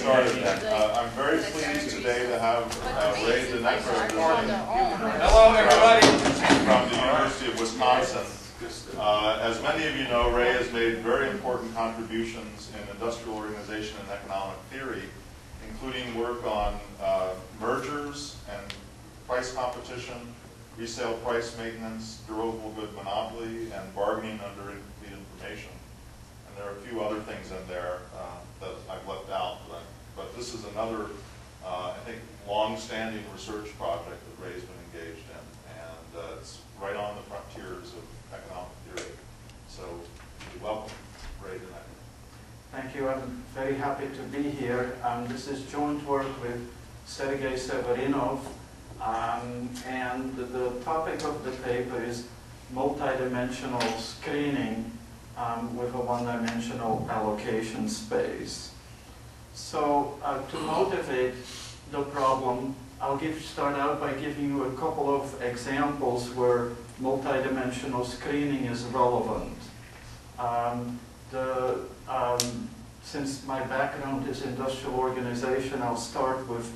started then. I'm very pleased today to have Ray Deneckere Hello, everybody. from the University of Wisconsin. As many of you know, Ray has made very important contributions in industrial organization and economic theory, including work on mergers and price competition, resale price maintenance, durable good monopoly, and bargaining under incomplete information. And there are a few other things in there that I've left out, but this is another, I think, long-standing research project that Ray's been engaged in, and it's right on the frontiers of economic theory. So, welcome, Ray Deneckere. Thank you. I'm very happy to be here. This is joint work with Sergei Severinov, and the topic of the paper is multidimensional screening with a one-dimensional allocation space. So to motivate the problem, I'll start out by giving you a couple of examples where multidimensional screening is relevant. Since my background is industrial organization, I'll start with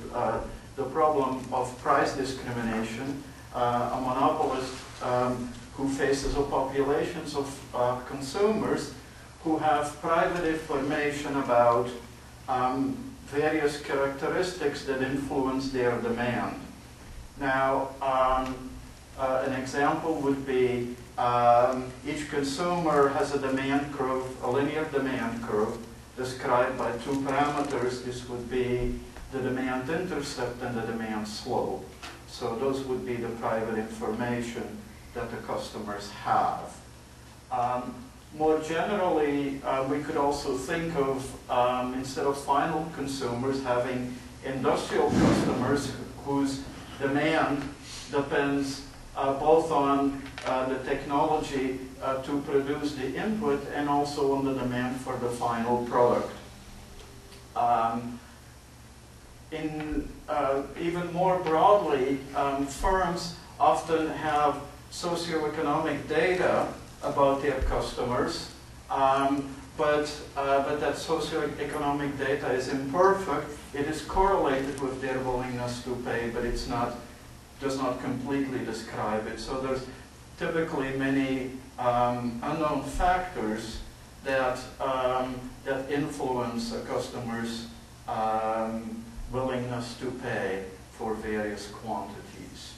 the problem of price discrimination. A monopolist who faces a populations of consumers who have private information about various characteristics that influence their demand. Now, an example would be each consumer has a demand curve, a linear demand curve, described by two parameters. This would be the demand intercept and the demand slope. So those would be the private information that the customers have. More generally, we could also think of, instead of final consumers, having industrial customers whose demand depends both on the technology to produce the input and also on the demand for the final product. Even more broadly, firms often have socioeconomic data about their customers, but that socioeconomic data is imperfect. It is correlated with their willingness to pay, but does not completely describe it. So there's typically many unknown factors that influence a customer's willingness to pay for various quantities.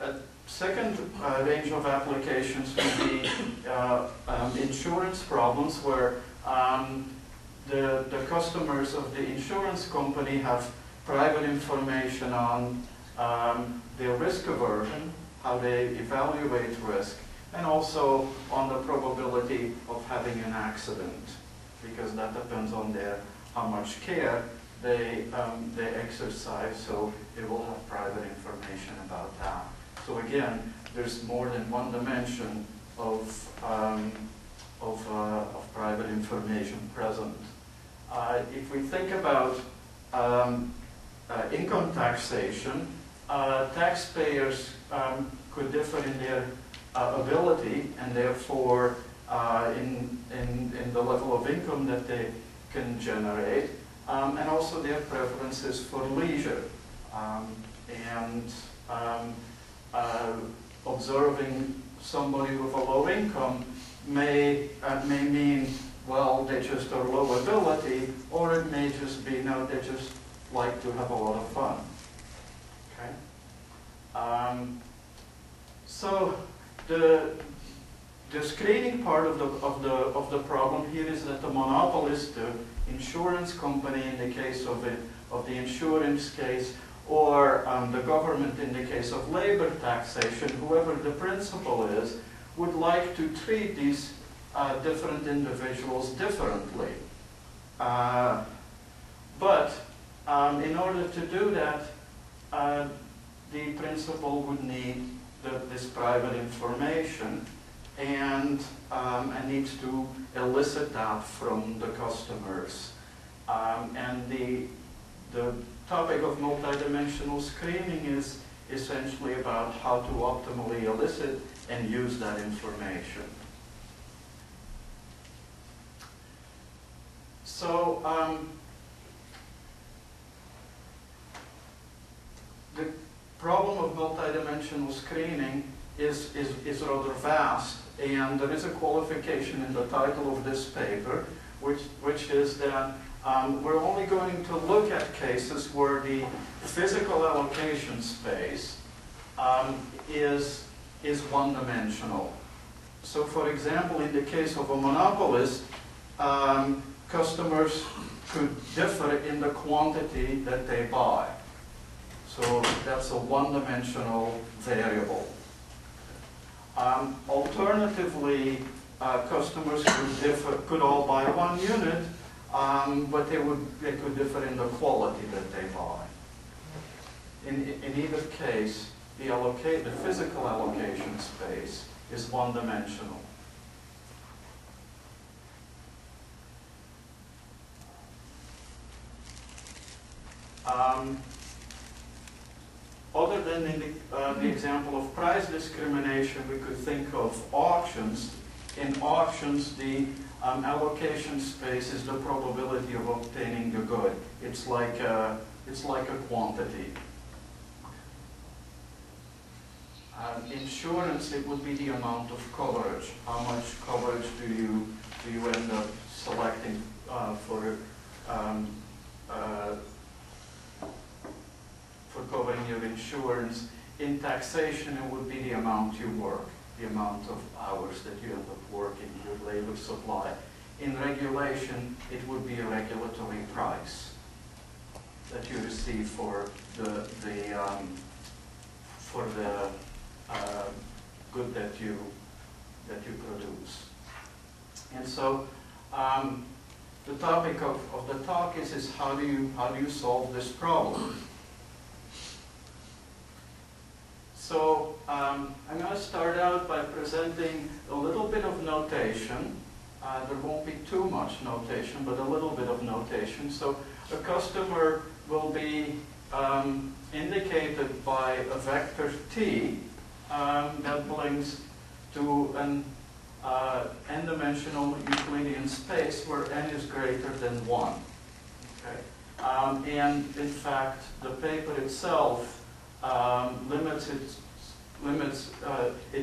A second range of applications would be insurance problems where the customers of the insurance company have private information on their risk aversion, how they evaluate risk, and also on the probability of having an accident, because that depends on how much care they exercise, so it will have private information about that. So again, there's more than one dimension of private information present. If we think about income taxation, taxpayers could differ in their ability and therefore in the level of income that they can generate, and also their preferences for leisure. Observing somebody with a low income may mean, well, they just are low ability, or it may just be, no, they just like to have a lot of fun. Okay. So the screening part of the problem here is that the monopolist, the insurance company in the case of the insurance case, or the government in the case of labor taxation, whoever the principal is, would like to treat these different individuals differently. But in order to do that, the principal would need this private information and needs to elicit that from the customers. And the topic of multidimensional screening is essentially about how to optimally elicit and use that information. So the problem of multidimensional screening is rather vast, and there is a qualification in the title of this paper, which is that we're only going to look at cases where the physical allocation space is one-dimensional. So, for example, in the case of a monopolist, customers could differ in the quantity that they buy. So that's a one-dimensional variable. Alternatively, customers could all buy one unit, but they could differ in the quality that they buy. In either case, the physical allocation space is one-dimensional. Other than in the example of price discrimination, we could think of auctions. In auctions, the allocation space is the probability of obtaining the good. It's like a quantity. Insurance, it would be the amount of coverage. How much coverage do you end up selecting for covering your insurance? In taxation, it would be the amount you work, the amount of hours that you end up working, your labor supply. In regulation, it would be a regulatory price that you receive for the good that you produce. And so the topic of the talk is how do you solve this problem? So I'm going to start out by presenting a little bit of notation. There won't be too much notation, but a little bit of notation. So a customer will be indicated by a vector t that belongs to an n-dimensional Euclidean space where n is greater than 1. Okay? And in fact, the paper itself limits it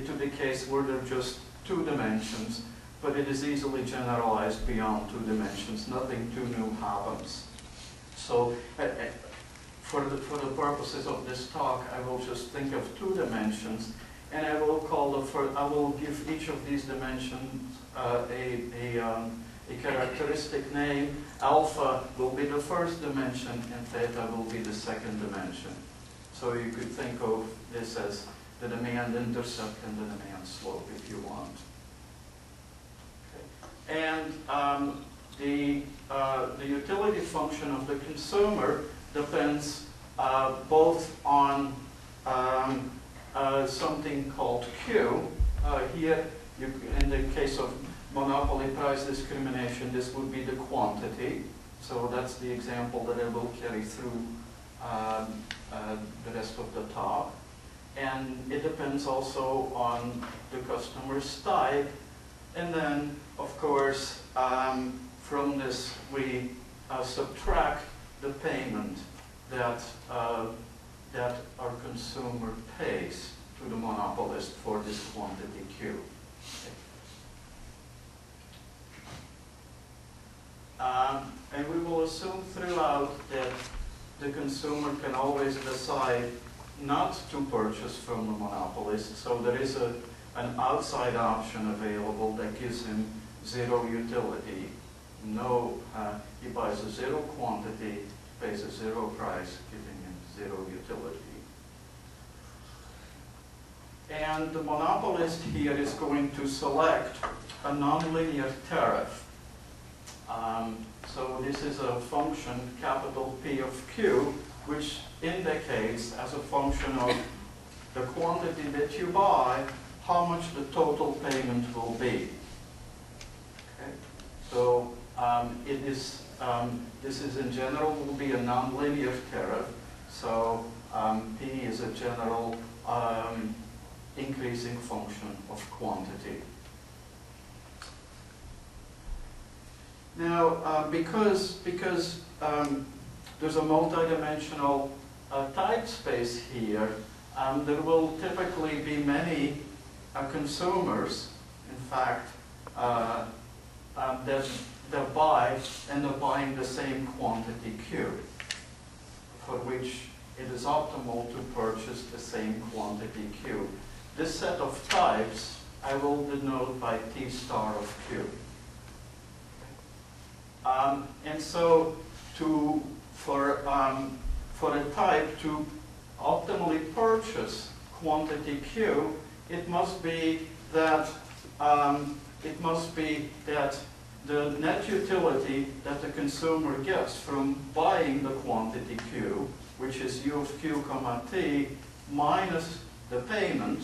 to the case where there are just 2 dimensions, but it is easily generalized beyond 2 dimensions. Nothing too new happens. So for the purposes of this talk, I will just think of 2 dimensions, and I will give each of these dimensions a characteristic name. Alpha will be the first dimension, and theta will be the second dimension. So you could think of this as the demand intercept and the demand slope if you want. Okay. And the utility function of the consumer depends both on something called Q. Here, in the case of monopoly price discrimination, this would be the quantity. So that's the example that I will carry through the rest of the talk. And it depends also on the customer's type. And then, of course, from this we subtract the payment that our consumer pays to the monopolist for this quantity Q. Okay. And we will assume throughout that the consumer can always decide not to purchase from the monopolist, so there is an outside option available that gives him 0 utility. He buys a 0 quantity, pays a 0 price, giving him 0 utility. And the monopolist here is going to select a nonlinear tariff. So this is a function, capital P of Q, which indicates as a function of the quantity that you buy, how much the total payment will be. Okay. So this is in general will be a nonlinear tariff. So P is a general increasing function of quantity. Now, because there's a multidimensional type space here, there will typically be many consumers, in fact, that buy, end up buying the same quantity Q, for which it is optimal to purchase the same quantity Q. This set of types I will denote by T star of Q. And so for a type to optimally purchase quantity Q, it must be that the net utility that the consumer gets from buying the quantity Q, which is U of Q comma T, minus the payment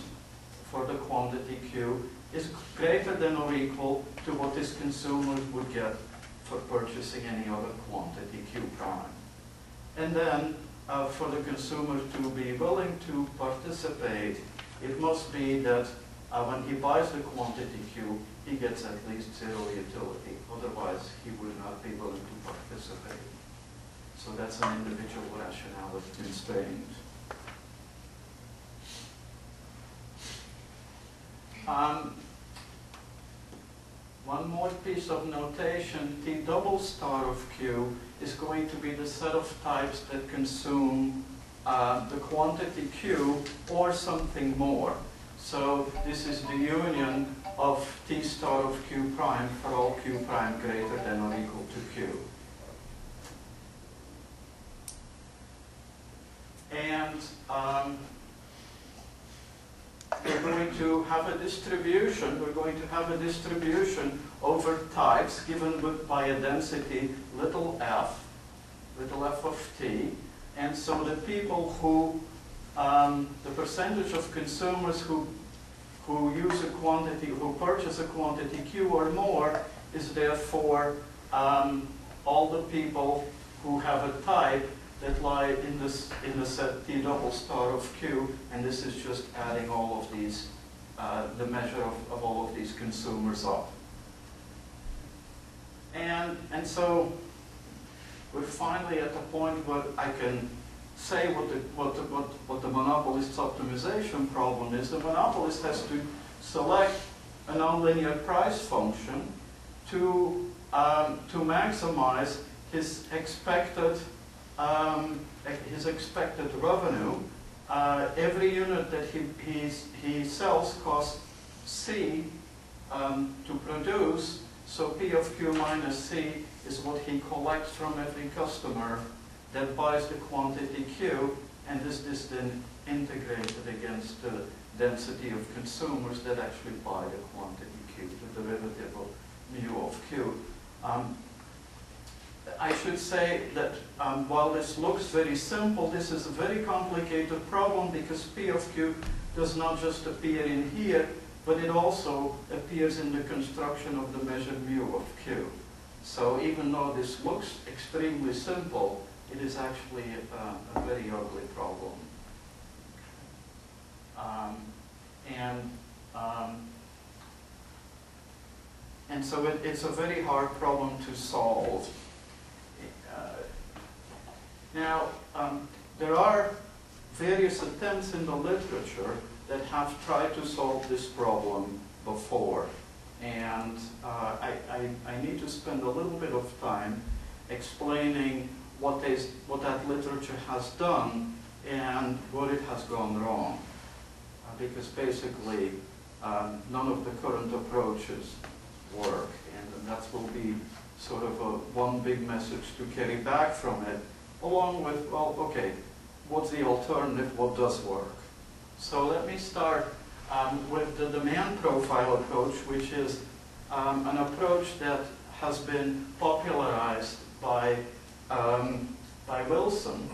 for the quantity Q, is greater than or equal to what this consumer would get for purchasing any other quantity Q prime. And then for the consumer to be willing to participate, it must be that when he buys the quantity Q, he gets at least zero utility. Otherwise, he would not be willing to participate. So that's an individual rationale of constraint. One more piece of notation, T double star of Q is going to be the set of types that consume the quantity Q or something more. So this is the union of T star of Q prime for all Q prime greater than or equal to Q. And we're going to have a distribution. We're going to have a distribution over types given by a density little f of t. And so the people who, the percentage of consumers who use a quantity, who purchase a quantity Q or more, is therefore all the people who have a type that lie in the set T double star of Q, and this is just adding all of these, the measure of all of these consumers up. And so we're finally at the point where I can say what the monopolist's optimization problem is. The monopolist has to select a nonlinear price function to maximize his expected revenue. Every unit that he sells costs C to produce, so P of Q minus C is what he collects from every customer that buys the quantity Q, and this is then integrated against the density of consumers that actually buy the quantity Q, the derivative of mu of Q. I should say that while this looks very simple, this is a very complicated problem because P of Q does not just appear in here, but it also appears in the construction of the measured mu of Q. So even though this looks extremely simple, it is actually a very ugly problem. And so it's a very hard problem to solve. Now, there are various attempts in the literature that have tried to solve this problem before. And I need to spend a little bit of time explaining what that literature has done and where it has gone wrong. Because basically, none of the current approaches work. And that will be sort of one big message to carry back from it, along with, well, okay, what's the alternative? What does work? So let me start with the demand profile approach, which is an approach that has been popularized by Wilson.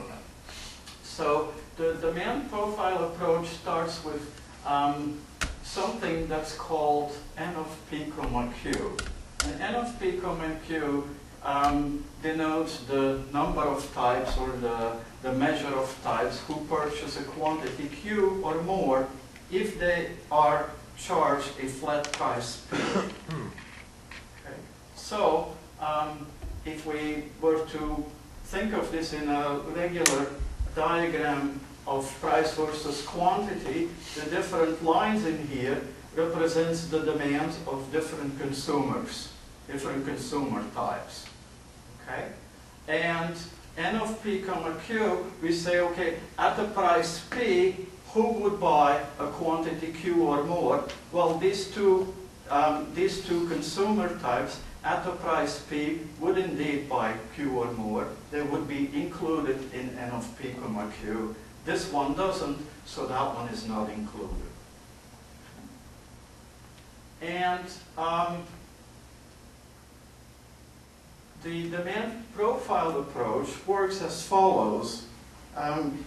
So the demand profile approach starts with something that's called N of P comma Q. And N of P comma Q denotes the number of types or the measure of types who purchase a quantity Q or more if they are charged a flat price P. Okay. So if we were to think of this in a regular diagram of price versus quantity, the different lines in here represents the demands of different consumers, different consumer types. Okay? And N of P comma Q, we say, okay, at the price P, who would buy a quantity Q or more? Well, these two consumer types at the price P would indeed buy Q or more. They would be included in N of P comma Q. This one doesn't, so that one is not included. And the demand profile approach works as follows.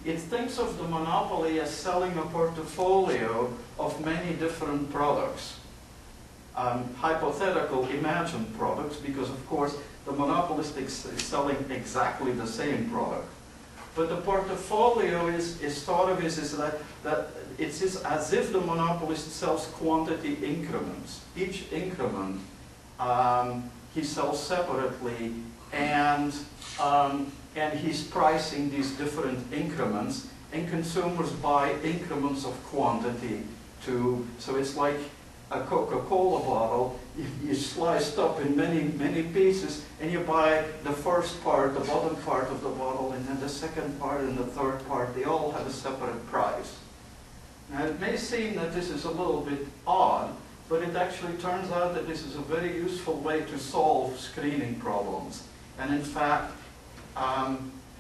It thinks of the monopoly as selling a portfolio of many different products. Hypothetical, imagined products, because of course the monopolist is selling exactly the same product. But the portfolio is thought of as that it's as if the monopolist sells quantity increments. Each increment he sells separately, and he's pricing these different increments, and consumers buy increments of quantity too. So it's like a Coca-Cola bottle. You sliced up in many pieces, and you buy the first part, the bottom part of the bottle, and then the second part and the third part. They all have a separate price. Now it may seem that this is a little bit odd, but it actually turns out that this is a very useful way to solve screening problems. And in fact,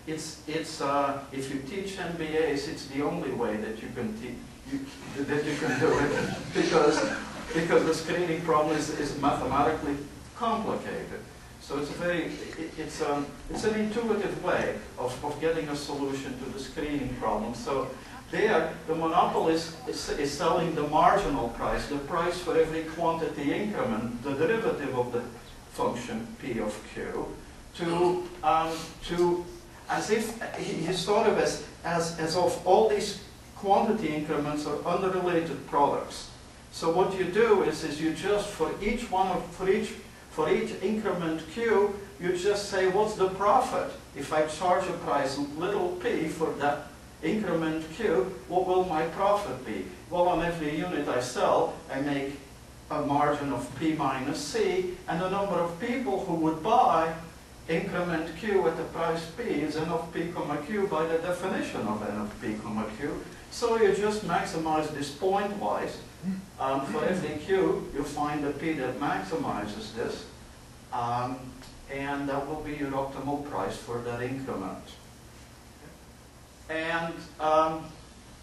if you teach MBAs, it's the only way that you can do it, because the screening problem is mathematically complicated. So it's an intuitive way of getting a solution to the screening problem. So there, the monopolist is selling the marginal price, the price for every quantity increment, the derivative of the function P of Q, to as if he's thought of as of all these quantity increments are unrelated products. So what you do is you just for each increment Q, you just say what's the profit? If I charge a price little p for that increment Q, what will my profit be? Well, on every unit I sell, I make a margin of P minus C, and the number of people who would buy increment Q at the price P is N of P comma Q by the definition of N of P comma Q. So you just maximize this point-wise. For every Q, you find a P that maximizes this, and that will be your optimal price for that increment. And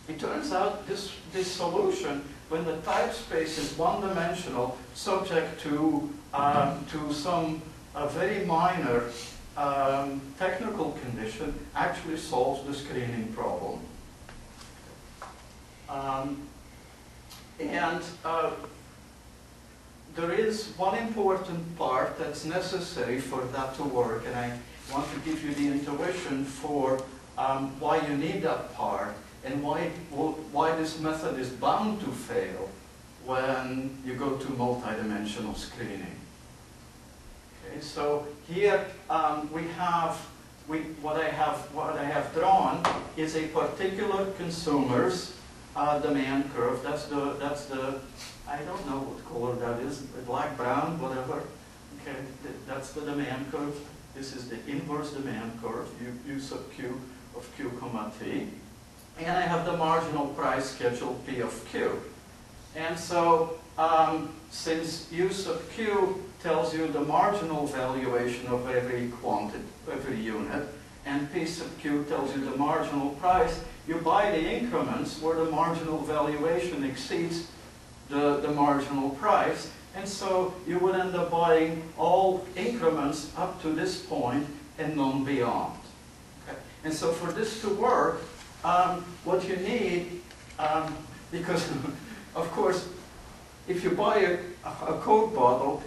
it turns out this solution, when the type space is one-dimensional, subject to some very minor technical condition, actually solves the screening problem. There is one important part that's necessary for that to work, and I want to give you the intuition for why you need that part and why this method is bound to fail when you go to multidimensional screening. Okay, so here what I have drawn is a particular consumer's demand curve. That's the I don't know what color that is, black, brown, whatever. Okay, that's the demand curve. This is the inverse demand curve, U sub Q of Q comma T. And I have the marginal price schedule P of Q. And so since U sub Q tells you the marginal valuation of every unit, and P sub Q tells you the marginal price, you buy the increments where the marginal valuation exceeds the marginal price, and so you would end up buying all increments up to this point and none beyond. Okay? And so for this to work, what you need, because of course, if you buy a Coke bottle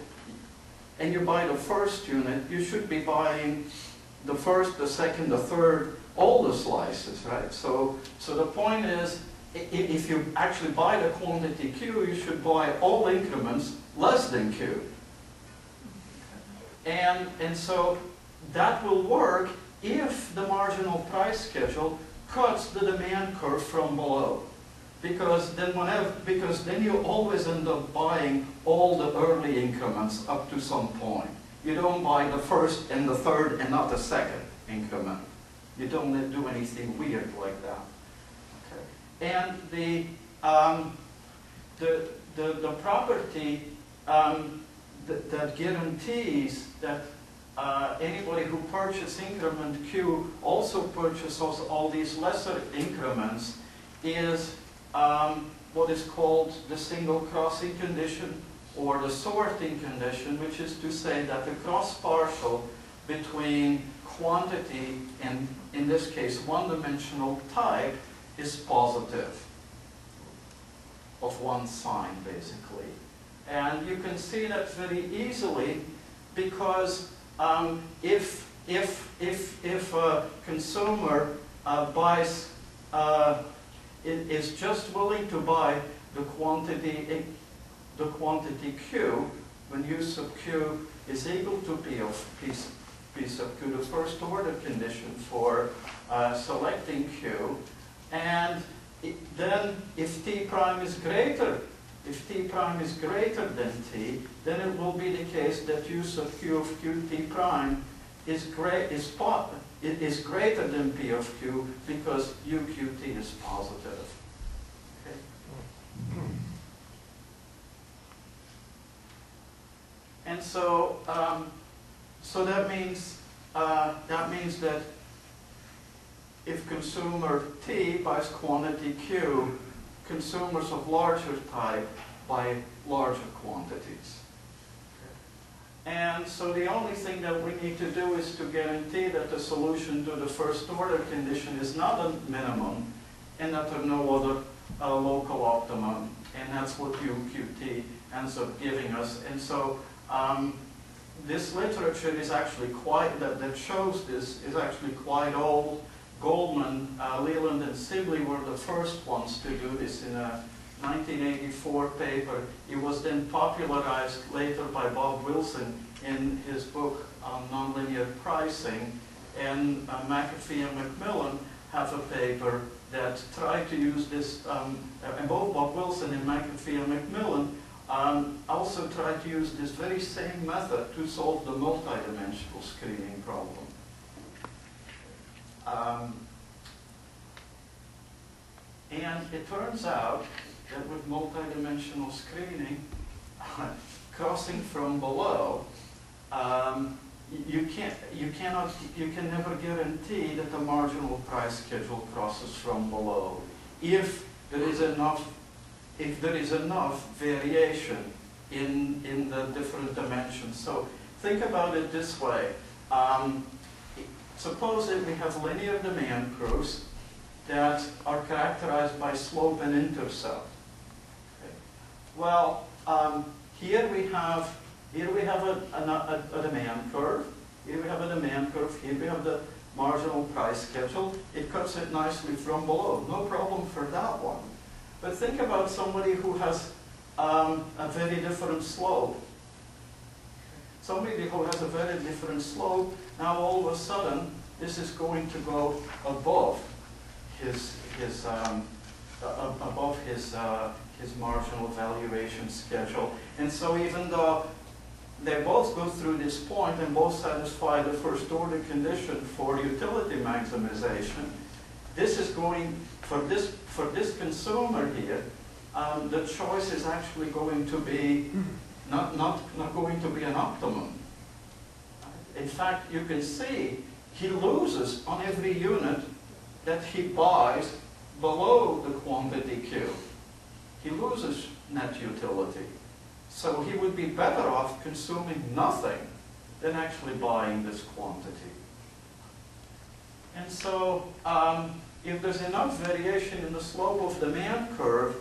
and you buy the first unit, you should be buying the first, the second, the third, all the slices, right? So the point is, if you actually buy the quantity Q, you should buy all increments less than Q. And so that will work if the marginal price schedule cuts the demand curve from below. Because then you always end up buying all the early increments up to some point. You don't buy the first and the third and not the second increment. You don't do anything weird like that. Okay. And the property that guarantees that anybody who purchases increment Q also purchases all these lesser increments is what is called the single crossing condition or the sorting condition, which is to say that the cross partial between quantity and, in this case, one-dimensional type is positive of one sign, basically. And you can see that very easily because if a consumer buys is just willing to buy the quantity Q, when U sub Q is equal to P sub Q, the first order condition for selecting Q, and then if T prime is greater than T, then it will be the case that U sub Q of QT prime is greater than P of Q because UQT is positive. Okay. And so, so that means that if consumer T buys quantity Q, consumers of larger type buy larger quantities. And so the only thing that we need to do is to guarantee that the solution to the first order condition is not a minimum and that there are no other local optimum, and that's what UQT ends up giving us. And so this literature is actually quite, that shows this is actually quite old. Goldman, Leland, and Sibley were the first ones to do this in a 1984 paper. It was then popularized later by Bob Wilson in his book on nonlinear pricing. And McAfee and McMillan have a paper that tried to use this, and both Bob Wilson and McAfee and McMillan also tried to use this very same method to solve the multidimensional screening problem. And it turns out that with multidimensional screening, crossing from below, you can never guarantee that the marginal price schedule crosses from below if there is enough variation in the different dimensions. So think about it this way. Suppose that we have linear demand curves that are characterized by slope and intercept. Okay. Well, here we have a demand curve. Here we have a demand curve. Here we have the marginal price schedule. It cuts it nicely from below. No problem for that one. But think about somebody who has a very different slope. Somebody who has a very different slope, now all of a sudden, this is going to go above his marginal valuation schedule. And so even though they both go through this point and both satisfy the first order condition for utility maximization, this is going, for this consumer here, the choice is actually going to be not going to be an optimum. In fact, you can see he loses on every unit that he buys below the quantity Q. He loses net utility. So he would be better off consuming nothing than actually buying this quantity. And so if there's enough variation in the slope of the demand curve,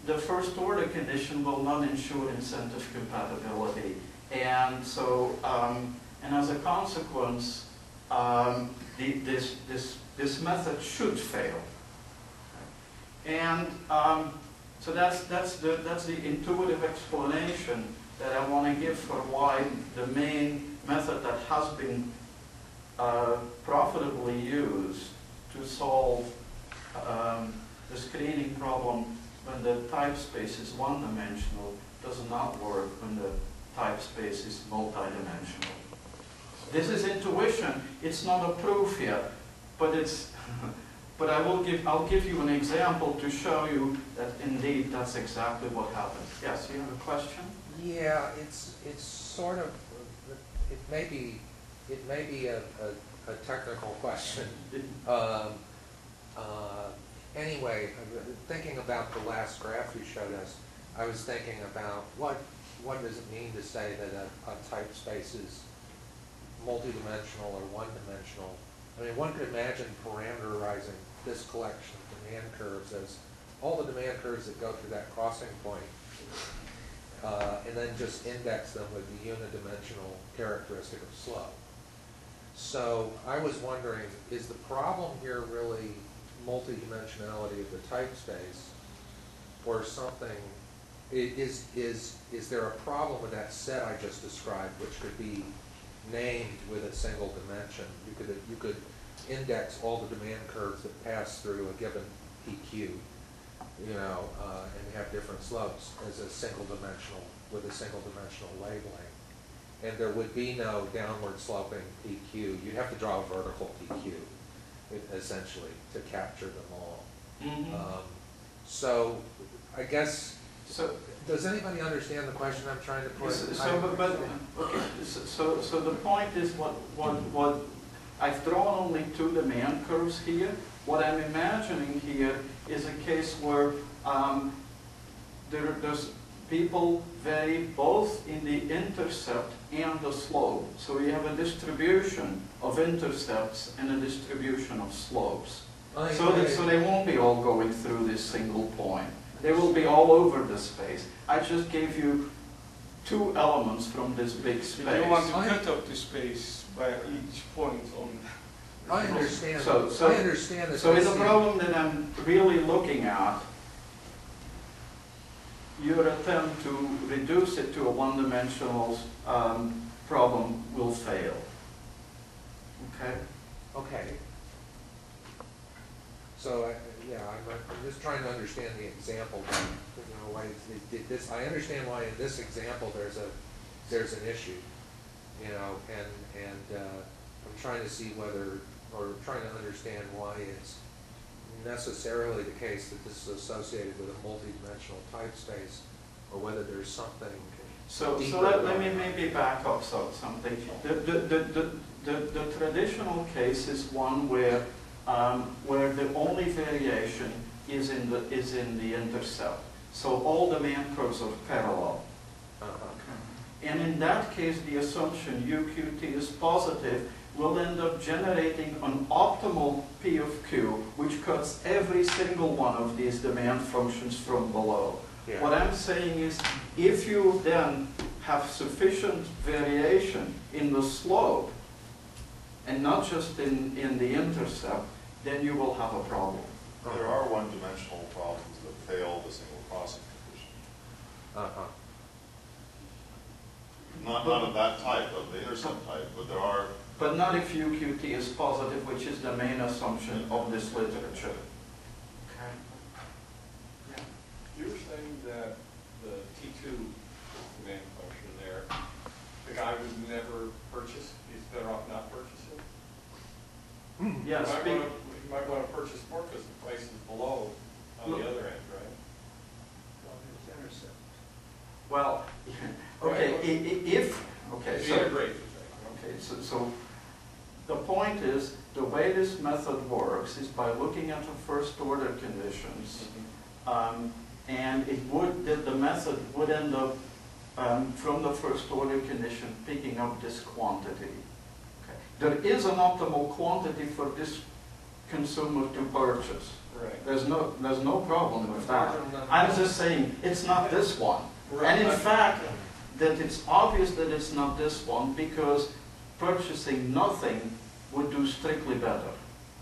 the first order condition will not ensure incentive compatibility. And so, and as a consequence, this method should fail. And So that's the intuitive explanation that I want to give for why the main method that has been profitably used to solve the screening problem when the type space is one-dimensional does not work when the type space is multi-dimensional. This is intuition. It's not a proof yet, but it's. But I'll give you an example to show you that indeed that's exactly what happens. Yes, you have a question? Yeah, it's sort of, it may be a technical question. Anyway, thinking about the last graph you showed us, I was thinking about what does it mean to say that a type space is multidimensional or one-dimensional? I mean, one could imagine parameterizing this collection of demand curves as all the demand curves that go through that crossing point, and then just index them with the unidimensional characteristic of slope. So I was wondering, is the problem here really multidimensionality of the type space, or something? Is there a problem with that set I just described, which could be named with a single dimension? You could index all the demand curves that pass through a given PQ, and have different slopes as a single dimensional with a single dimensional labeling, and there would be no downward sloping PQ. You'd have to draw a vertical PQ essentially to capture them all. Mm-hmm. So I guess. So, does anybody understand the question I'm trying to put? So the point is what I've drawn only two demand curves here. What I'm imagining here is a case where there's people vary both in the intercept and the slope. So we have a distribution of intercepts and a distribution of slopes. So they won't be all going through this single point. They will be all over the space. I just gave you two elements from this big space. You want to cut up the space by each point on. I understand. I understand that. So in the problem that I'm really looking at, your attempt to reduce it to a one-dimensional problem will fail. Okay. Okay. So I'm just trying to understand the example. Why this? I understand why in this example there's an issue, and I'm trying to see trying to understand why it's necessarily the case that this is associated with a multidimensional type space, or whether there's something. So let me maybe back up something. The traditional case is one where the only variation is in the intercept. So all demand curves are parallel. And in that case, the assumption UQT is positive will end up generating an optimal P of Q, which cuts every single one of these demand functions from below. Yeah. What I'm saying is, if you then have sufficient variation in the slope, and not just in the intercept, then you will have a problem. There are one-dimensional problems that fail the single crossing condition. Not of that type, of the intercept type, but there are. But not if UQT is positive, which is the main assumption of this literature. Okay. Yeah. You were saying that the T2 demand function there, the guy would never purchase. He's better off not purchasing. Yes. You might want to purchase more because the price is below on the other end, right? Well, okay. So the point is, the way this method works is by looking at the first order conditions, and the method would end up from the first order condition picking up this quantity. Okay. There is an optimal quantity for this consumer to purchase. Right. There's no problem with that. I'm just saying it's not this one. Right. And in fact, that it's obvious that it's not this one because purchasing nothing would do strictly better.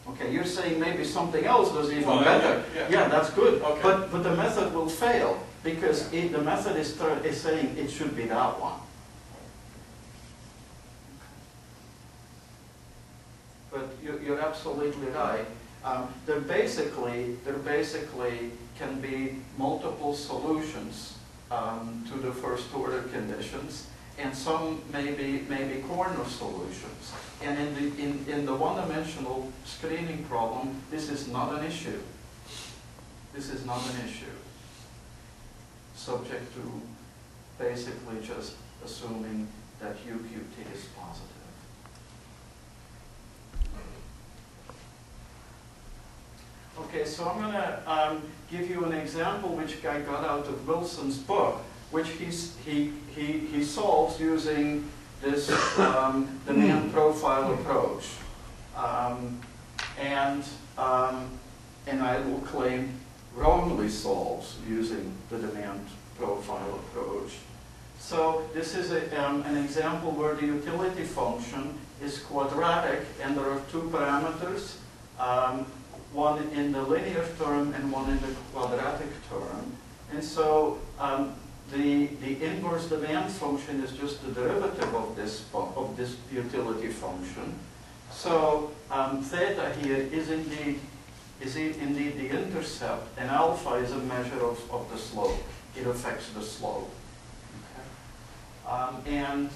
Okay, you're saying maybe something else was even Well, better. yeah. Yeah, that's good. Okay. But the method will fail because the method is saying it should be that one. But you're absolutely right. There basically can be multiple solutions to the first order conditions, and some may be corner solutions. And in the one-dimensional screening problem, this is not an issue. This is not an issue. Subject to basically just assuming that UQT is positive. Okay, so I'm going to give you an example which I got out of Wilson's book, which he solves using this demand profile approach. And I will claim wrongly solves using the demand profile approach. So this is an example where the utility function is quadratic and there are two parameters. One in the linear term and one in the quadratic term. And so the inverse demand function is just the derivative of this utility function. So theta here is indeed the intercept, and alpha is a measure of the slope. It affects the slope. Okay.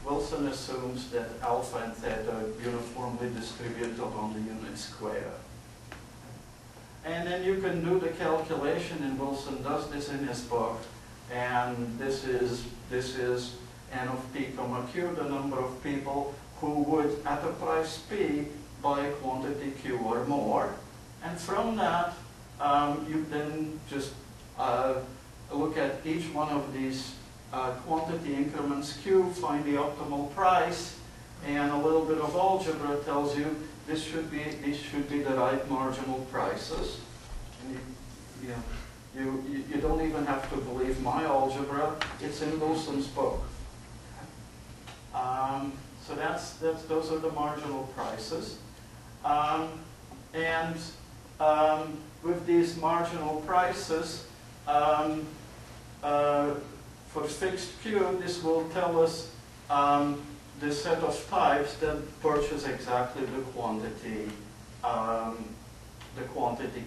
Wilson assumes that alpha and theta are uniformly distributed on the unit square. And then you can do the calculation, and Wilson does this in his book. And this is N of P comma Q, the number of people who would, at a price P, buy a quantity Q or more. And from that, you then just look at each one of these quantity increments Q, find the optimal price, and a little bit of algebra tells you these should be the right marginal prices. And you don't even have to believe my algebra; it's in Wilson's book. So those are the marginal prices, with these marginal prices. For fixed Q, this will tell us the set of types that purchase exactly the quantity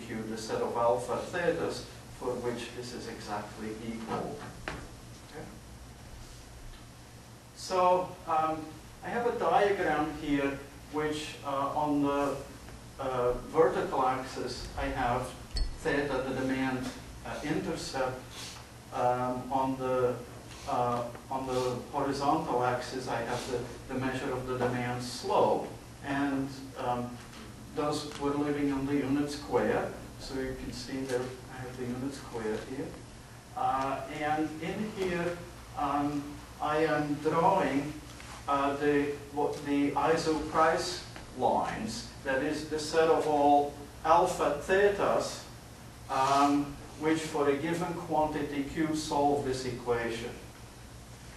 Q, the set of alpha thetas for which this is exactly equal. Okay. So I have a diagram here which on the vertical axis I have theta, the demand intercept. On the horizontal axis, I have the measure of the demand slope, and those we're living on the unit square. So you can see there I have the unit square here, and in here I am drawing the ISO price lines. That is the set of all alpha thetas. Which for a given quantity Q solve this equation.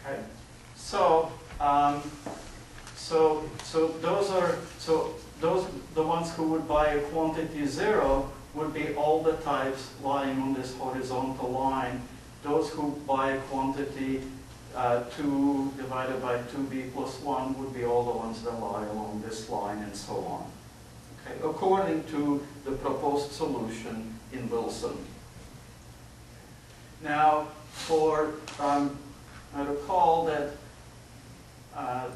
Okay, so those the ones who would buy a quantity 0 would be all the types lying on this horizontal line. Those who buy a quantity 2 divided by 2b plus 1 would be all the ones that lie along this line, and so on. Okay, according to the proposed solution in Wilson. Now, I recall that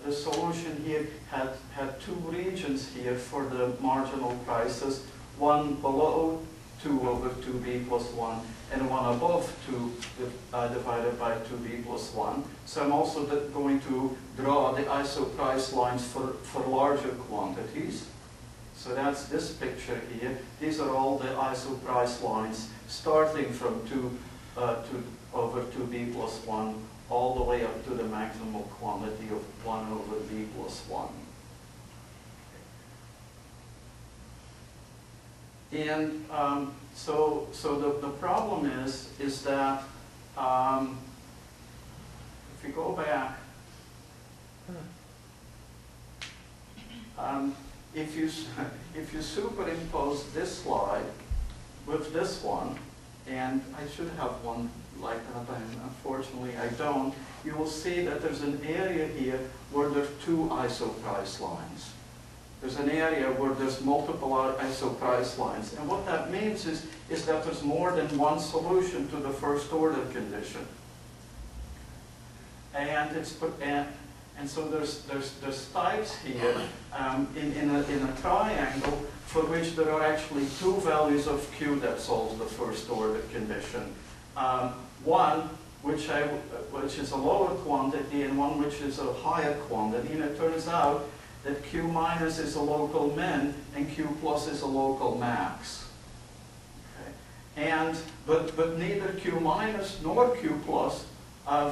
the solution here had two regions here for the marginal prices, one below 2 over 2b plus 1, and one above 2 divided by 2b plus 1. So I'm also going to draw the ISO price lines for larger quantities. So that's this picture here. These are all the ISO price lines starting from 2 over 2b plus 1 all the way up to the maximum quantity of 1 over b plus 1. And so the problem is that if you go back, if you superimpose this slide with this one, and I should have one like that, and unfortunately I don't, you will see that there's an area here where there's two isoprice lines. There's an area where there's multiple isoprice lines. And what that means is that there's more than one solution to the first order condition. And so there's types here in a triangle for which there are actually two values of Q that solves the first order condition. One which is a lower quantity and one which is a higher quantity, and it turns out that Q minus is a local min and Q plus is a local max. Okay? But neither Q minus nor Q plus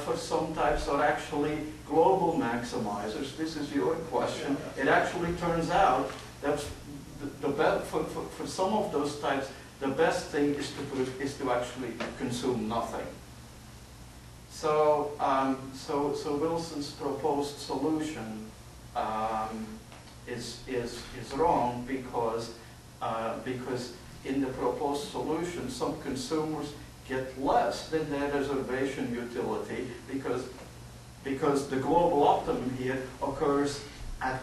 for some types are actually global maximizers. This is your question. It actually turns out that for some of those types, the best thing is to actually consume nothing. So Wilson's proposed solution is wrong because in the proposed solution, some consumers get less than their reservation utility because the global optimum here occurs at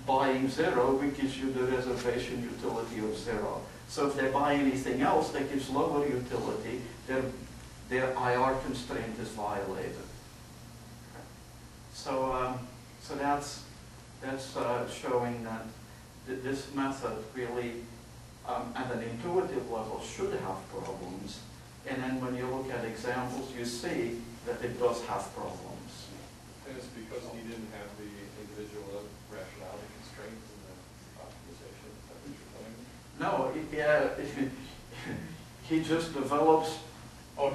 buying 0, which gives you the reservation utility of 0. So if they buy anything else that gives lower utility, their IR constraint is violated. Okay. So that's showing that this method really, at an intuitive level, should have problems. And then when you look at examples, you see that it does have problems. And it's because he didn't have the individual rationality constraints in the optimization. Is that what you're telling me? No, he just develops.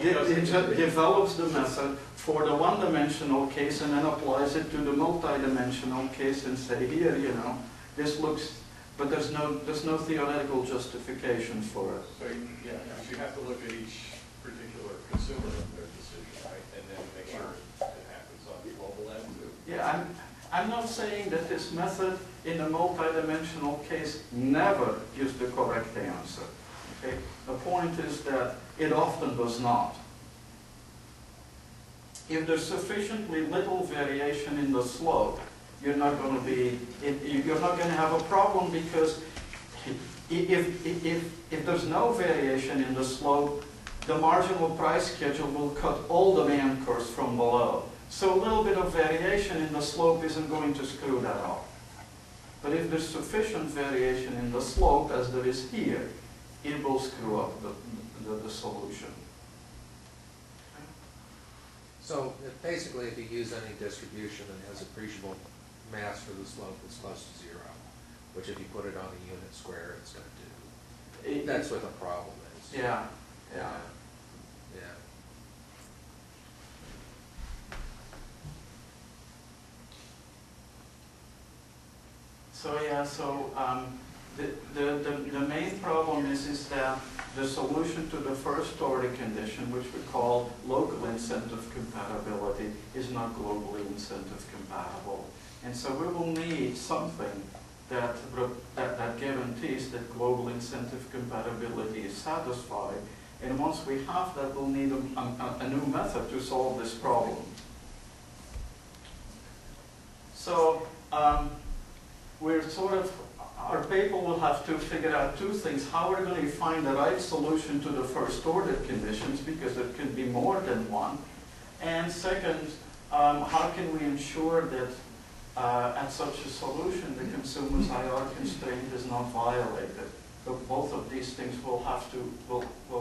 He develops the method for the one-dimensional case and then applies it to the multi-dimensional case and say, here, this looks, but there's no theoretical justification for it. So you have to look at each particular consumer of their decision, right, and then make sure it happens on the global end too. Yeah, I'm not saying that this method in a multi-dimensional case never gives the correct answer. Okay? The point is that it often does not. If there's sufficiently little variation in the slope, you're not going to have a problem, because if there's no variation in the slope, the marginal price schedule will cut all demand curves from below. So a little bit of variation in the slope isn't going to screw that up. But if there's sufficient variation in the slope, as there is here, it will screw up the solution. So basically, if you use any distribution that has appreciable mass for the slope, it's close to 0, which if you put it on a unit square, it's going to do. That's what the problem is. Yeah. So the main problem is that the solution to the first order condition, which we call local incentive compatibility, is not globally incentive compatible. And so we will need something that guarantees that global incentive compatibility is satisfied. And once we have that, we'll need a new method to solve this problem. So our paper will have to figure out two things: how we're going to find the right solution to the first order conditions, because there can be more than one. And second, how can we ensure that at such a solution the consumer's IR constraint is not violated? So both of these things will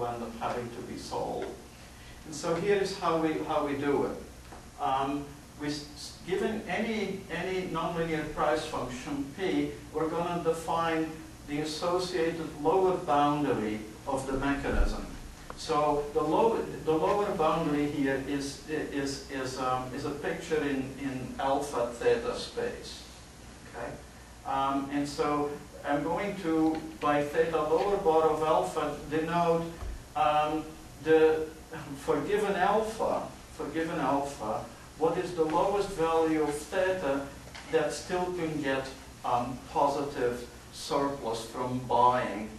end up having to be solved. And so here is how we do it. Given any nonlinear price function P, we're going to define the associated lower boundary of the mechanism. So the lower boundary here is a picture in alpha theta space. Okay, and so I'm going to, by theta lower bar of alpha, denote for given alpha, what is the lowest value of theta that still can get positive surplus from buying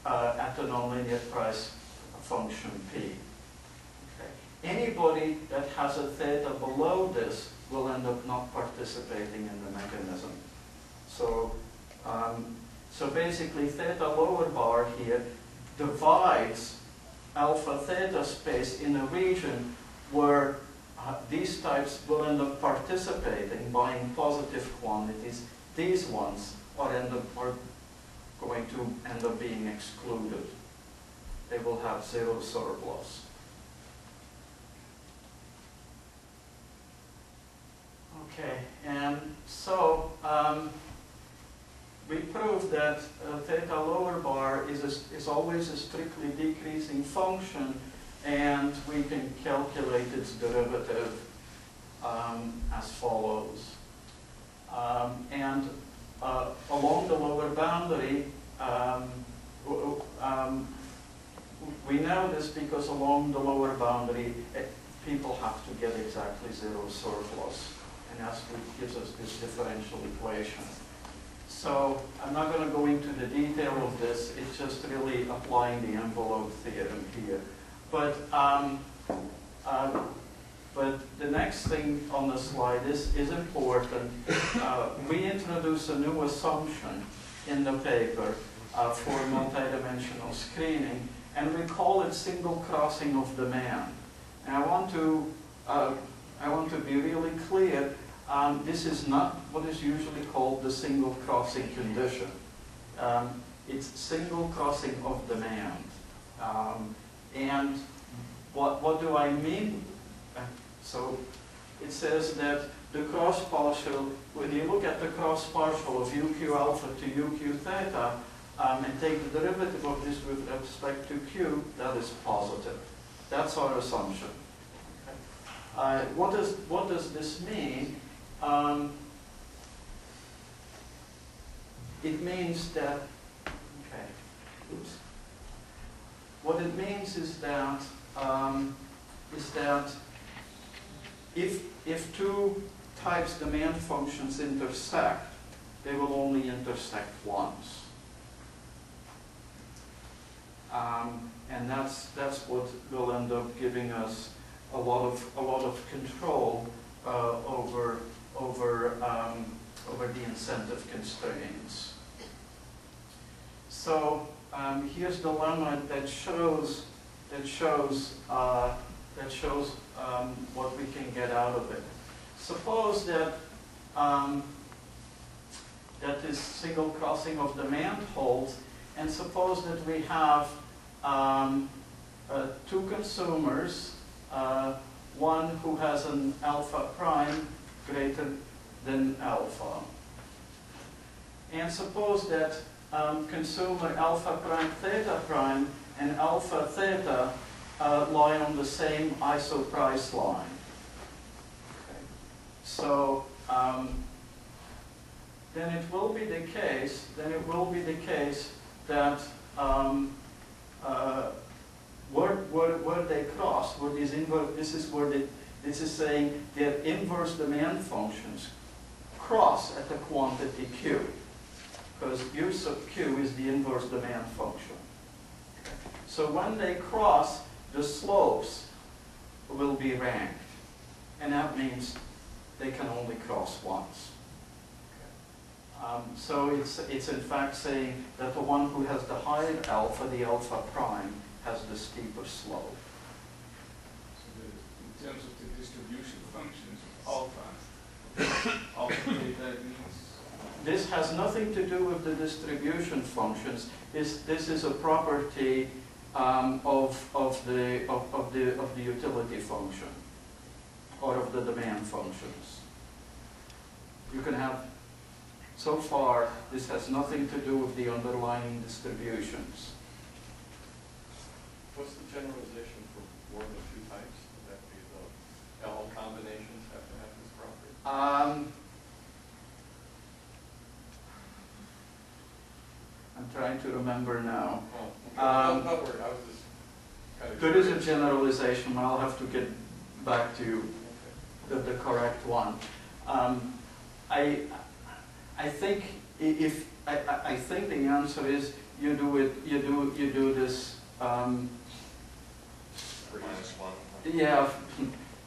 at the nonlinear price function P. Okay. Anybody that has a theta below this will end up not participating in the mechanism. So, so basically theta lower bar here divides alpha theta space in a region where these types will end up participating, buying positive quantities. These ones are going to end up being excluded. They will have zero surplus. Okay, and so we proved that theta lower bar is always a strictly decreasing function, and we can calculate its derivative as follows. Along the lower boundary, we know this because along the lower boundary, people have to get exactly zero surplus, and that's what gives us this differential equation. So I'm not going to go into the detail of this. It's just really applying the envelope theorem here. But the next thing on the slide is important. We introduce a new assumption in the paper for multidimensional screening, and we call it single crossing of demand. And I want to be really clear. This is not what is usually called the single crossing condition. It's single crossing of demand. And what do I mean? So it says that the cross partial, when you look at the cross partial of UQ alpha to UQ theta, and take the derivative of this with respect to Q, that is positive. That's our assumption. Okay. What does this mean? It means that, okay, oops. What it means is that if two types demand functions intersect, they will only intersect once. And that's what will end up giving us a lot of control over the incentive constraints. So here's the lemma that shows what we can get out of it. Suppose that that this single crossing of demand holds, and suppose that we have two consumers, one who has an alpha prime greater than alpha. And suppose that consumer alpha prime theta prime and alpha theta lie on the same isoprice line. Okay. So then it will be the case that where they cross, where these inverse, this is saying their inverse demand functions cross at the quantity Q, because U sub Q is the inverse demand function. Okay. So when they cross, the slopes will be ranked, and that means they can only cross once. So it's in fact saying that the one who has the higher alpha, the alpha prime, has the steeper slope. So in terms of the distribution functions of alpha theta means? This has nothing to do with the distribution functions. This is a property of the utility function, or of the demand functions. You can have, so far, this has nothing to do with the underlying distributions. What's the generalization for more than two types? Would that be the all combinations have to have this property? I'm trying to remember now. Oh, don't worry, I was just kind of There is a generalization. I'll have to get back to the correct one. I think I think the answer is you do this. Minus one. Yeah,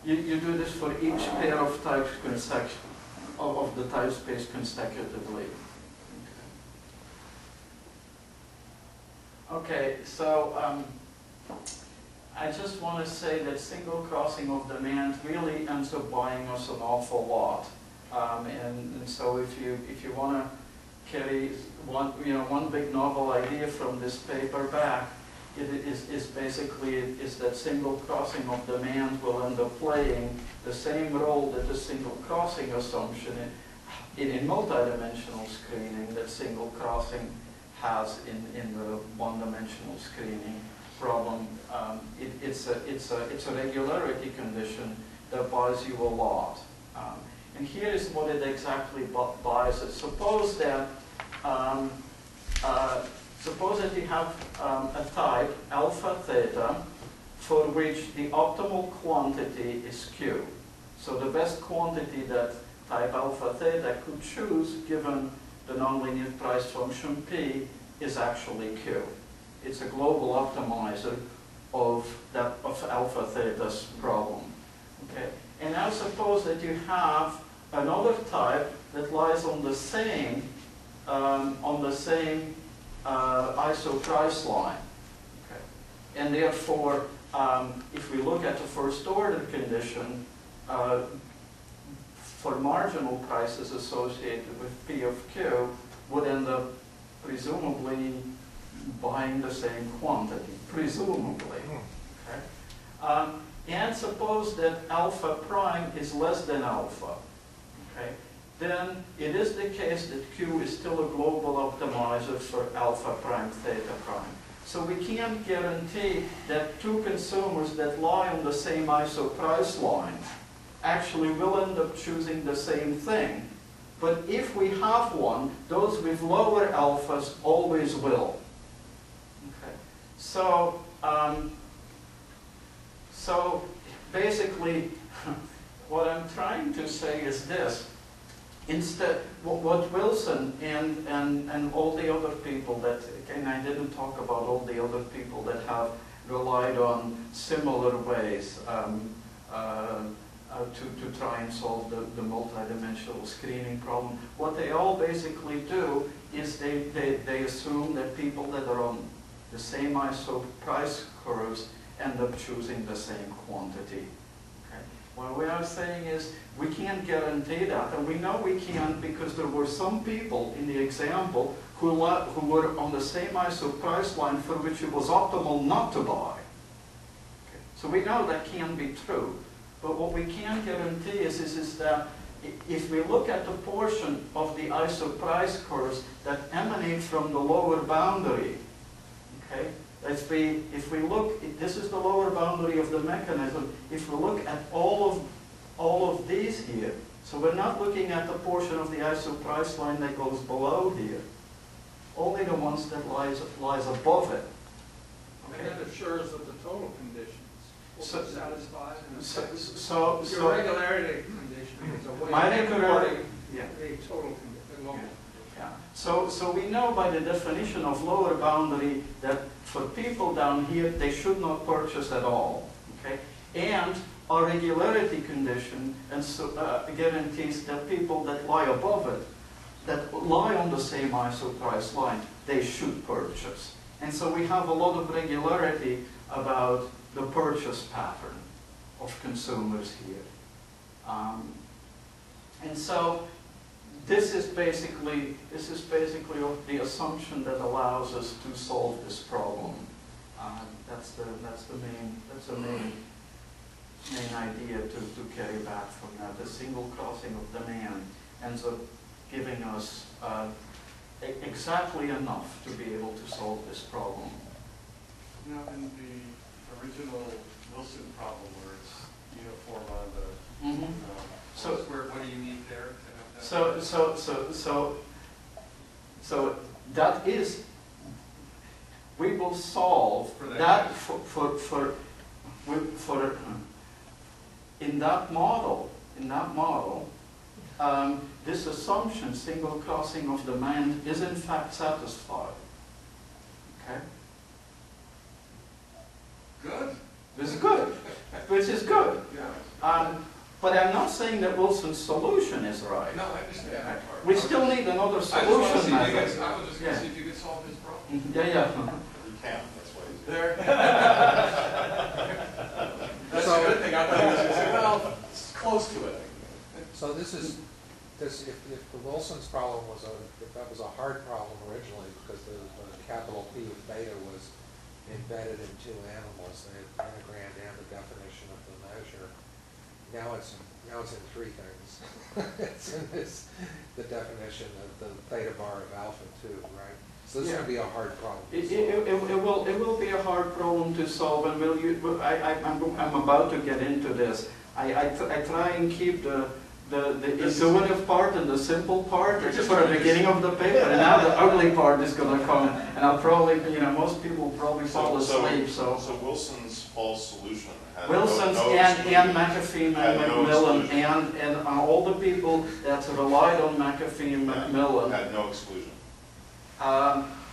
you do this for each pair of types of the type space consecutively. Okay, so I just want to say that single crossing of demand really ends up buying us an awful lot. And so if you want to carry one big novel idea from this paper back, it is basically that single crossing of demand will end up playing the same role that the single crossing assumption in multidimensional screening that single crossing has in the one-dimensional screening problem. It's a regularity condition that buys you a lot. And here is what it exactly buys us. Suppose that you have a type alpha theta for which the optimal quantity is Q. So the best quantity that type alpha theta could choose given the nonlinear price function P is actually Q. It's a global optimizer of alpha theta's problem. Okay? And now suppose that you have another type that lies on the same ISO price line. Okay. And therefore, if we look at the first order condition, for marginal prices associated with P of Q would end up presumably buying the same quantity, presumably. Okay. And suppose that alpha prime is less than alpha. Okay. Then it is the case that Q is still a global optimizer for alpha prime theta prime. So we can't guarantee that two consumers that lie on the same ISO price line actually will end up choosing the same thing. But if we have one, those with lower alphas always will. Okay. So, so basically, what I'm trying to say is this. Instead, what Wilson and all the other people that, again, I didn't talk about all the other people that have relied on similar ways to try and solve the multidimensional screening problem. What they all basically do is they assume that people that are on the same ISO price curves end up choosing the same quantity. What we are saying is we can't guarantee that, and we know we can't because there were some people in the example who were on the same ISO price line for which it was optimal not to buy. Okay. So we know that can't be true. But what we can guarantee is that if we look at the portion of the ISO price curves that emanate from the lower boundary, okay? If we look, this is the lower boundary of the mechanism. If we look at all of these here, so we're not looking at the portion of the ISO price line that goes below here, only the ones that lies above it. Okay. And that assures that the total conditions will be satisfied. So your regularity condition is a way my of regularity, yeah. the total condition. Yeah. So we know by the definition of lower boundary that for people down here, they should not purchase at all. Okay? And our regularity condition and so, guarantees that people that lie above it, that lie on the same ISO price line, they should purchase. And so we have a lot of regularity about the purchase pattern of consumers here. And so this is basically the assumption that allows us to solve this problem. That's the main idea to carry back from that. The single crossing of demand ends up giving us exactly enough to be able to solve this problem. Now, in the original Wilson problem, where it's uniform on the what do you need there? So that is, we will solve for that in that model, this assumption, single crossing of demand, is in fact satisfied. Okay? Good. This is good, which is good. Yeah. But I'm not saying that Wilson's solution is right. No, I understand that part. We still need another I just want to see solution if you method. could, I was just going Yeah. to see if you could solve his problem. Yeah, yeah. You can't, that's why he's There. That's So- a good thing. I thought he was going to say, well, it's close to it. So this is, if the Wilson's problem was if that was a hard problem originally because the capital P of beta was embedded in two animals, the integrand and the definition of the measure. Now it's in three things. It's in the definition of the theta bar of alpha 2, right? So this is going to be a hard problem. It will be a hard problem to solve, and I'm about to get into this. I try and keep the intuitive part and the simple part for the beginning of the paper, and now the ugly part is going to come, and I'll probably, most people will probably fall asleep. So Wilson's false solution had Wilson's no and exclusion. McAfee and Had no Macmillan exclusion. and all the people that relied on McAfee and Macmillan, Had no exclusion.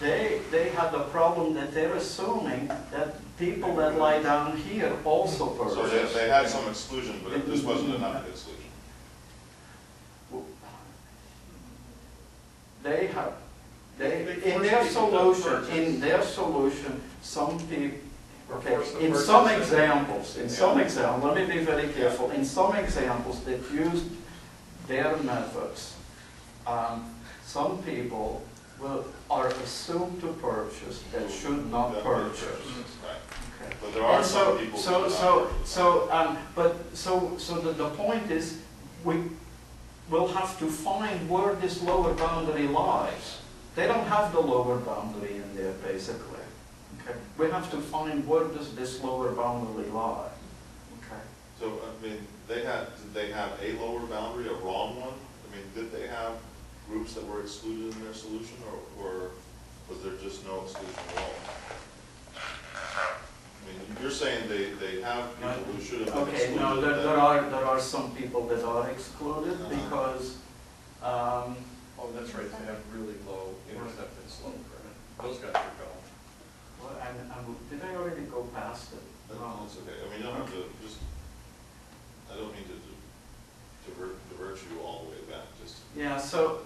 they had the problem that they're assuming that people that lie down here also So purchase. they had some exclusion, but it just wasn't enough exclusion. They have, They in force their people to solution, some people, okay, Force the in purchase. some examples, let me be very Yeah. careful, in some examples that used their methods, some people are assumed to purchase that should not Definitely purchase. Right. Okay. But there are And some people who do not purchase. so the point is, we'll have to find where this lower boundary lies. They don't have the lower boundary in there, basically. Okay? We have to find where does this lower boundary lie. Okay? So, did they have a lower boundary, a wrong one? Did they have groups that were excluded in their solution, or was there just no exclusion at all? You're saying they have people who should have been Okay, excluded. no, there are some people that are excluded because, Oh, that's right, they have really low intercepted slope, right? Those guys are gone. well, did I already go past it? That's okay. You don't have to just, I don't mean to divert you all the way back, just. Yeah, so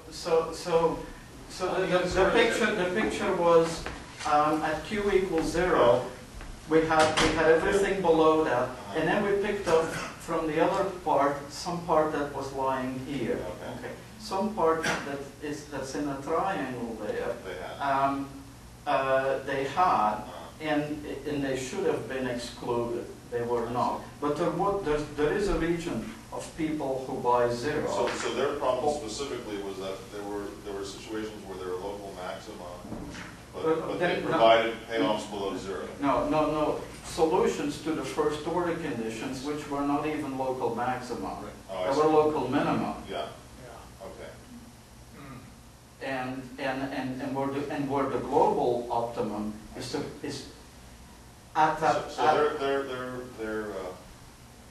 the picture was at Q equals 0, we had everything below that, and then we picked up from the other part, some part that was lying here. Okay. Some part that's in a triangle there. They had. And they should have been excluded. They were not. But there is a region of people who buy 0. So their problem specifically was that there were situations where there were local maxima, but they provided payoffs below 0. No. Solutions to the first order conditions, which were not even local maxima. Oh, I They see. were local minima. Yeah, Yeah. okay. And where the global optimum is at that. So their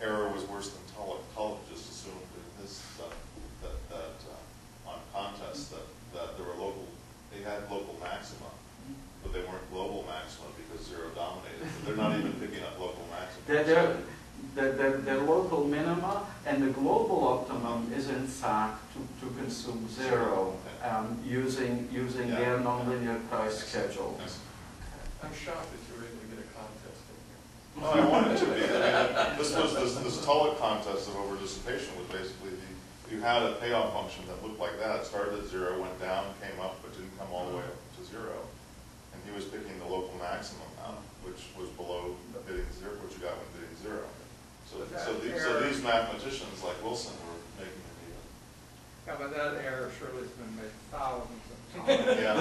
error was worse than Tulloch. Tulloch just assumed in his stuff that on contests that there were they had local maxima, but they weren't global maxima because 0 dominated. So they're not even picking up local maxima. They're local minima, and the global optimum is in fact to consume 0 using their nonlinear price schedule. I'm shocked that you were able to get a contest in here. Well, I wanted to be. This Tulloch contest of over dissipation was basically you had a payoff function that looked like that. It started at 0, went down, came up, but didn't come all the way up to 0. And he was picking the local maximum out, which was below bidding 0, what you got when bidding 0. So these mathematicians like Wilson were making it even. Yeah, but that error surely has been made thousands of times. Yeah.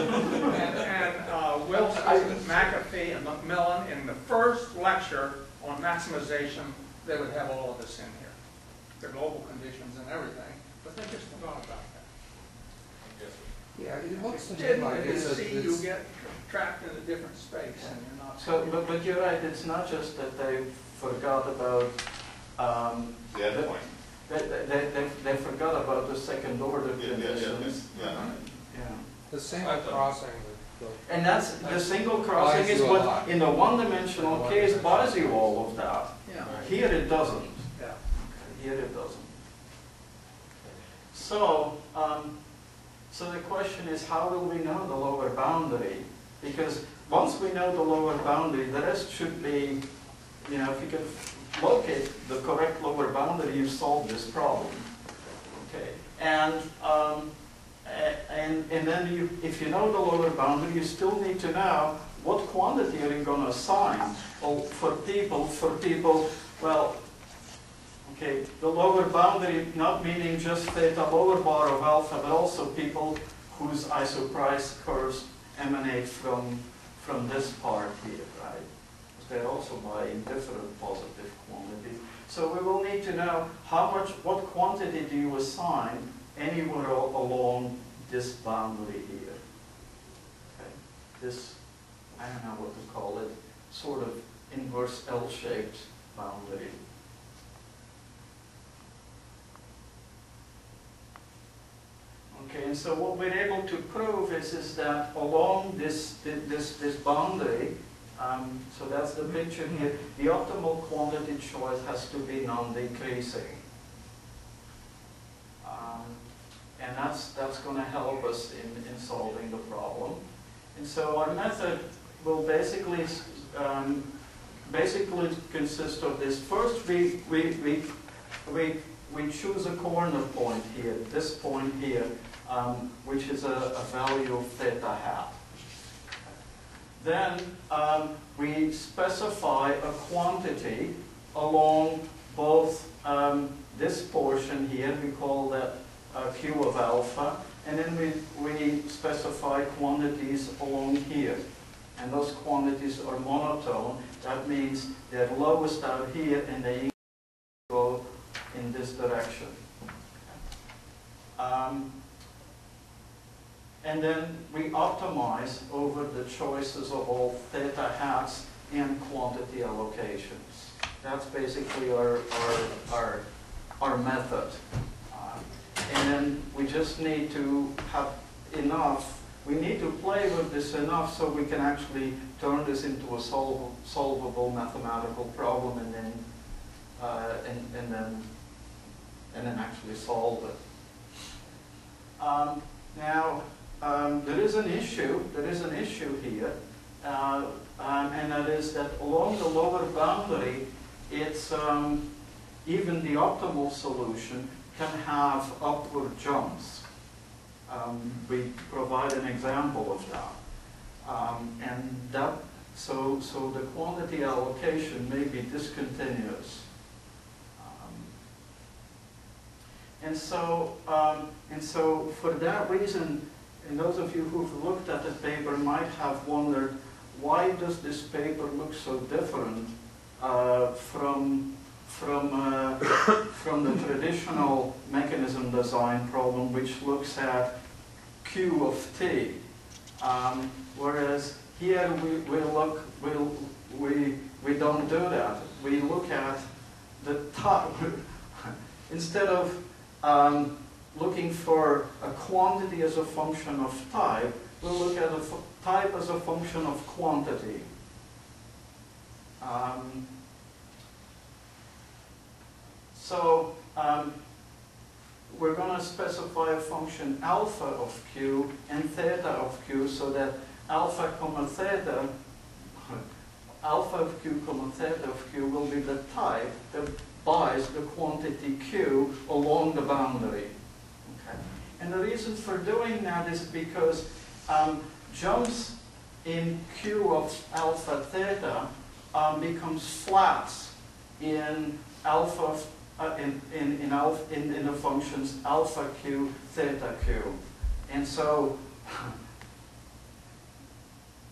And Wilson, McAfee, and Macmillan, in the first lecture on maximization, they would have all of this in here. The global conditions and everything, but they just forgot about that. Yeah, it looks to me Didn't like you it's see you get trapped in a different space and you're not. So, but you're right. It's not just that they forgot about The endpoint. They forgot about the second order Yeah, conditions. yeah. Yeah. The single crossing, And that's, the single crossing Buys is you a what, lot. in the one-dimensional case, buys you all of that. Yeah. Here it doesn't. Yeah. Here it doesn't. So, so the question is, how will we know the lower boundary? Because once we know the lower boundary, the rest should be, you know, if you can locate the correct lower boundary, you've solved this problem. Okay, and then you, if you know the lower boundary, you still need to know what quantity are you going to assign. Well, for people, well, okay, the lower boundary not meaning just theta lower bar of alpha, but also people whose isoprice curves emanate from this part here, right? They're also buying different positive quantities. So we will need to know what quantity do you assign anywhere along this boundary here. Okay, this, I don't know what to call it, sort of inverse L-shaped boundary. Okay, and so what we're able to prove is that along this boundary, so that's the picture here, the optimal quantity choice has to be non-decreasing. And that's going to help us in solving the problem. And so our method will basically consist of this. First, we choose a corner point here, this point here, which is a value of theta hat. Then we specify a quantity along both this portion here, we call that Q of alpha, and then we specify quantities along here. And those quantities are monotone. That means they're lowest out here and they go in this direction. And then we optimize over the choices of all theta hats and quantity allocations. That's basically our method. And then we just need to have enough, we need to play with this enough so we can actually turn this into a solvable mathematical problem and then actually solve it. Now, there is an issue here, and that is that along the lower boundary, it's even the optimal solution can have upward jumps. We provide an example of that, so the quantity allocation may be discontinuous. And so for that reason, and those of you who've looked at the paper might have wondered, why does this paper look so different from the traditional mechanism design problem, which looks at Q of t, whereas here we don't do that. We look at the type instead of looking for a quantity as a function of type, we'll look at a type as a function of quantity. So we're going to specify a function alpha of q and theta of q so that alpha comma theta, alpha of q comma theta of q will be the type that buys the quantity q along the boundary. Okay. And the reason for doing that is because jumps in q of alpha theta becomes flats in alpha in the functions alpha q, theta q. And so,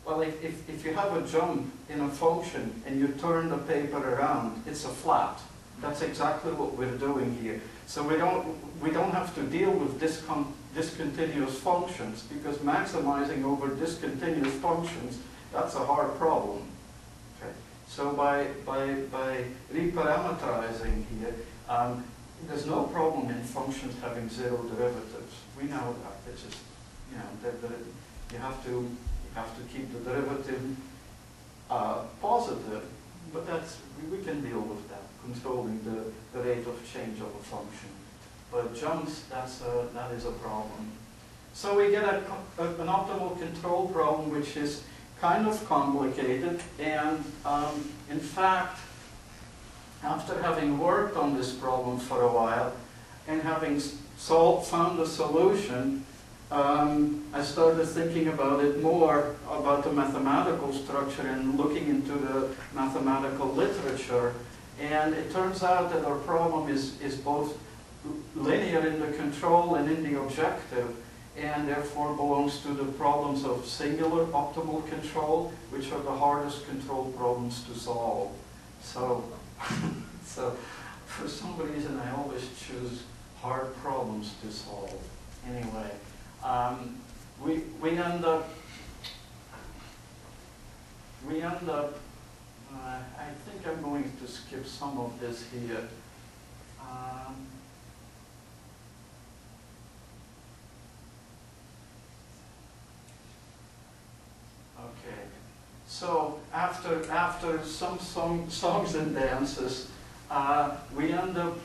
well, if you have a jump in a function and you turn the paper around, it's a flat. That's exactly what we're doing here. So we don't have to deal with discontinuous functions, because maximizing over discontinuous functions, that's a hard problem. Okay. So by reparameterizing here, there's no problem in functions having zero derivatives. We know that. It's just, you know, that you have to keep the derivative positive, but that's, we can deal with that, controlling the rate of change of a function. But jumps, that is a problem. So we get an optimal control problem, which is kind of complicated, and in fact, after having worked on this problem for a while and having found a solution, I started thinking about it more, about the mathematical structure and looking into the mathematical literature. And it turns out that our problem is both linear in the control and in the objective, and therefore belongs to the problems of singular optimal control, which are the hardest control problems to solve. So, so for some reason I always choose hard problems to solve. Anyway, we end up, I think I'm going to skip some of this here. Okay, so after some songs and dances, we end up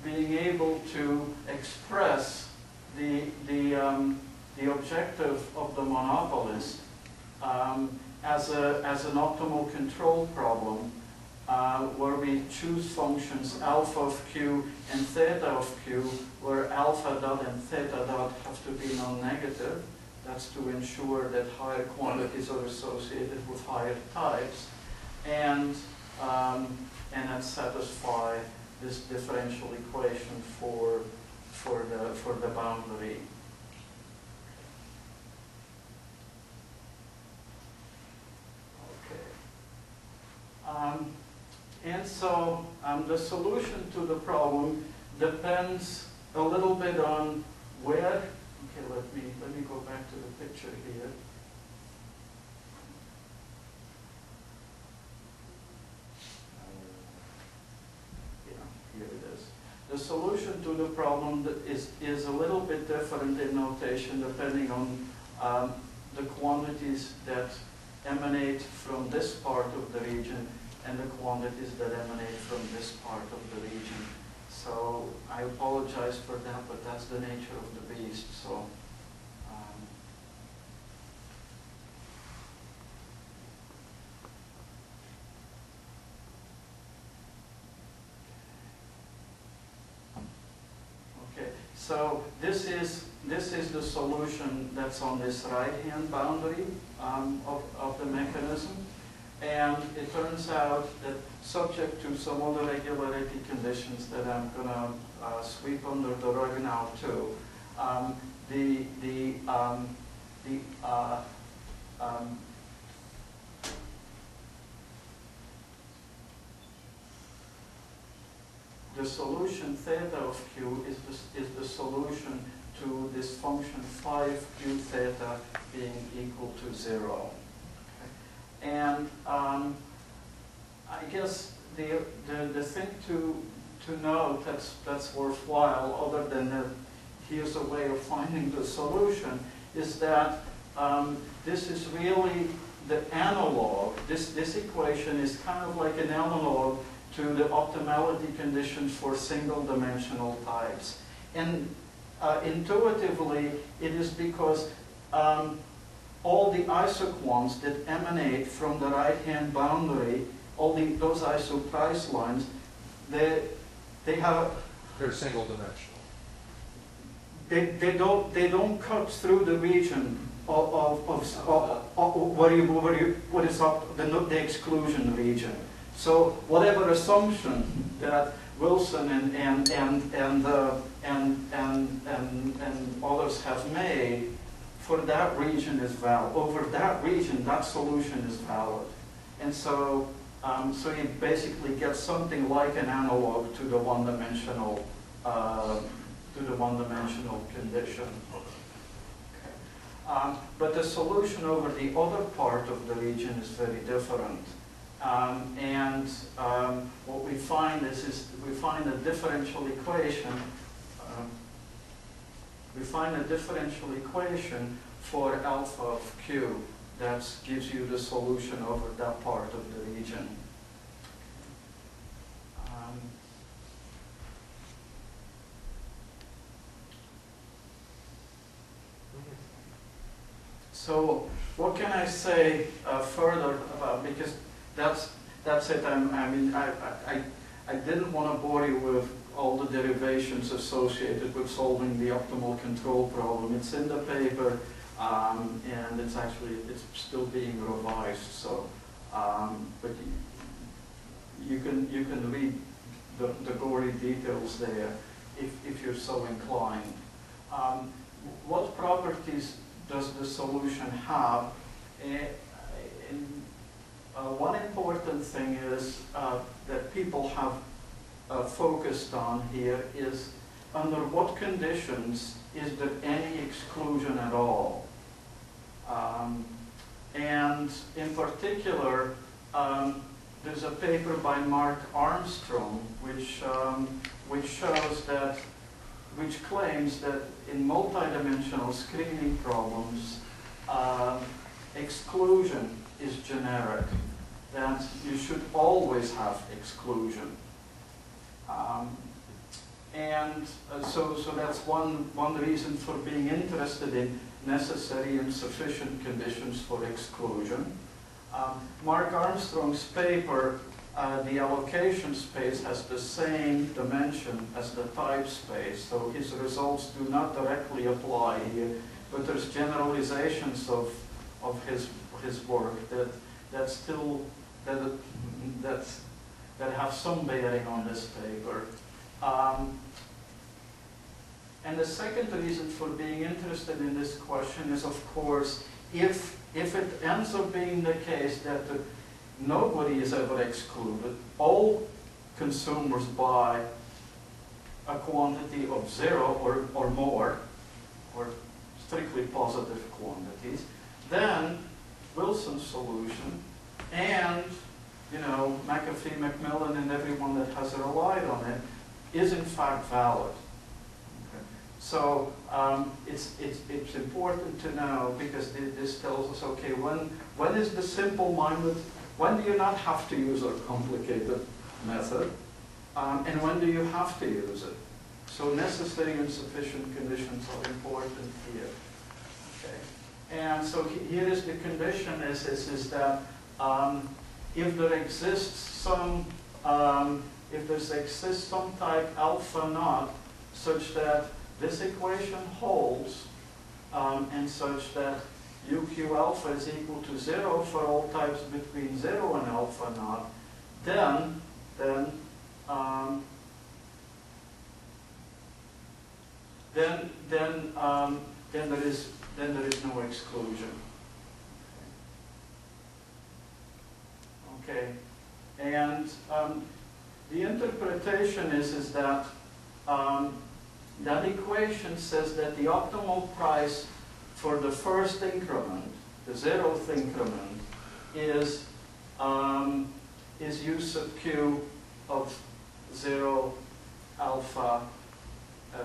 being able to express the objective of the monopolist as an optimal control problem, where we choose functions alpha of q and theta of q, where alpha dot and theta dot have to be non-negative. That's to ensure that higher quantities are associated with higher types, and that satisfy this differential equation for the boundary. Okay. And so the solution to the problem depends a little bit on where. Okay, let me go back to the picture here. Here it is. The solution to the problem is a little bit different in notation depending on the quantities that emanate from this part of the region and the quantities that emanate from this part of the region. So I apologize for that, but that's the nature of the beast. So okay. So this is the solution that's on this right-hand boundary of the mechanism. And it turns out that, subject to some other regularity conditions that I'm going to sweep under the rug now too, the solution theta of q is the solution to this function 5q theta being equal to 0. And I guess the thing to note that's worthwhile, other than that here's a way of finding the solution, is that this is really the analog. This equation is kind of like an analog to the optimality conditions for single-dimensional types. And intuitively, it is because all the isoquants that emanate from the right-hand boundary, those isoprice lines, they're single dimensional. They don't cut through the region of what is up the exclusion region. So whatever assumption that Wilson and others have made for that region is valid. Over that region, that solution is valid. And so, so you basically get something like an analog to the one-dimensional condition. Okay. But the solution over the other part of the region is very different. What we find we find a differential equation. We find a differential equation for alpha of Q that gives you the solution over that part of the region. So what can I say further about, because that's it. I didn't want to bore you with all the derivations associated with solving the optimal control problem. It's in the paper, and it's still being revised. So, but you can read the gory details there if you're so inclined. What properties does the solution have? One important thing is that people have focused on here is under what conditions is there any exclusion at all? And in particular, there's a paper by Mark Armstrong which claims that in multidimensional screening problems, exclusion is generic, that you should always have exclusion. So that's one reason for being interested in necessary and sufficient conditions for exclusion. Mark Armstrong's paper, the allocation space has the same dimension as the type space, so his results do not directly apply here, but there's generalizations of his work that have some bearing on this paper. And the second reason for being interested in this question is, of course, if it ends up being the case that nobody is ever excluded, all consumers buy a quantity of 0 or more, or strictly positive quantities, then Wilson's solution and, McAfee, Macmillan, and everyone that has relied on it is in fact valid. Okay. So it's important to know, because this tells us, okay, when is the simple-minded, when do you not have to use a complicated method, and when do you have to use it? So necessary and sufficient conditions are important here. Okay. And so here is the condition: is that if there exists some type alpha naught such that this equation holds, and such that UQ alpha is equal to 0 for all types between 0 and alpha naught, then there is no exclusion. Okay, and the interpretation is that that equation says that the optimal price for the first increment, the 0th increment, is U sub q of 0 alpha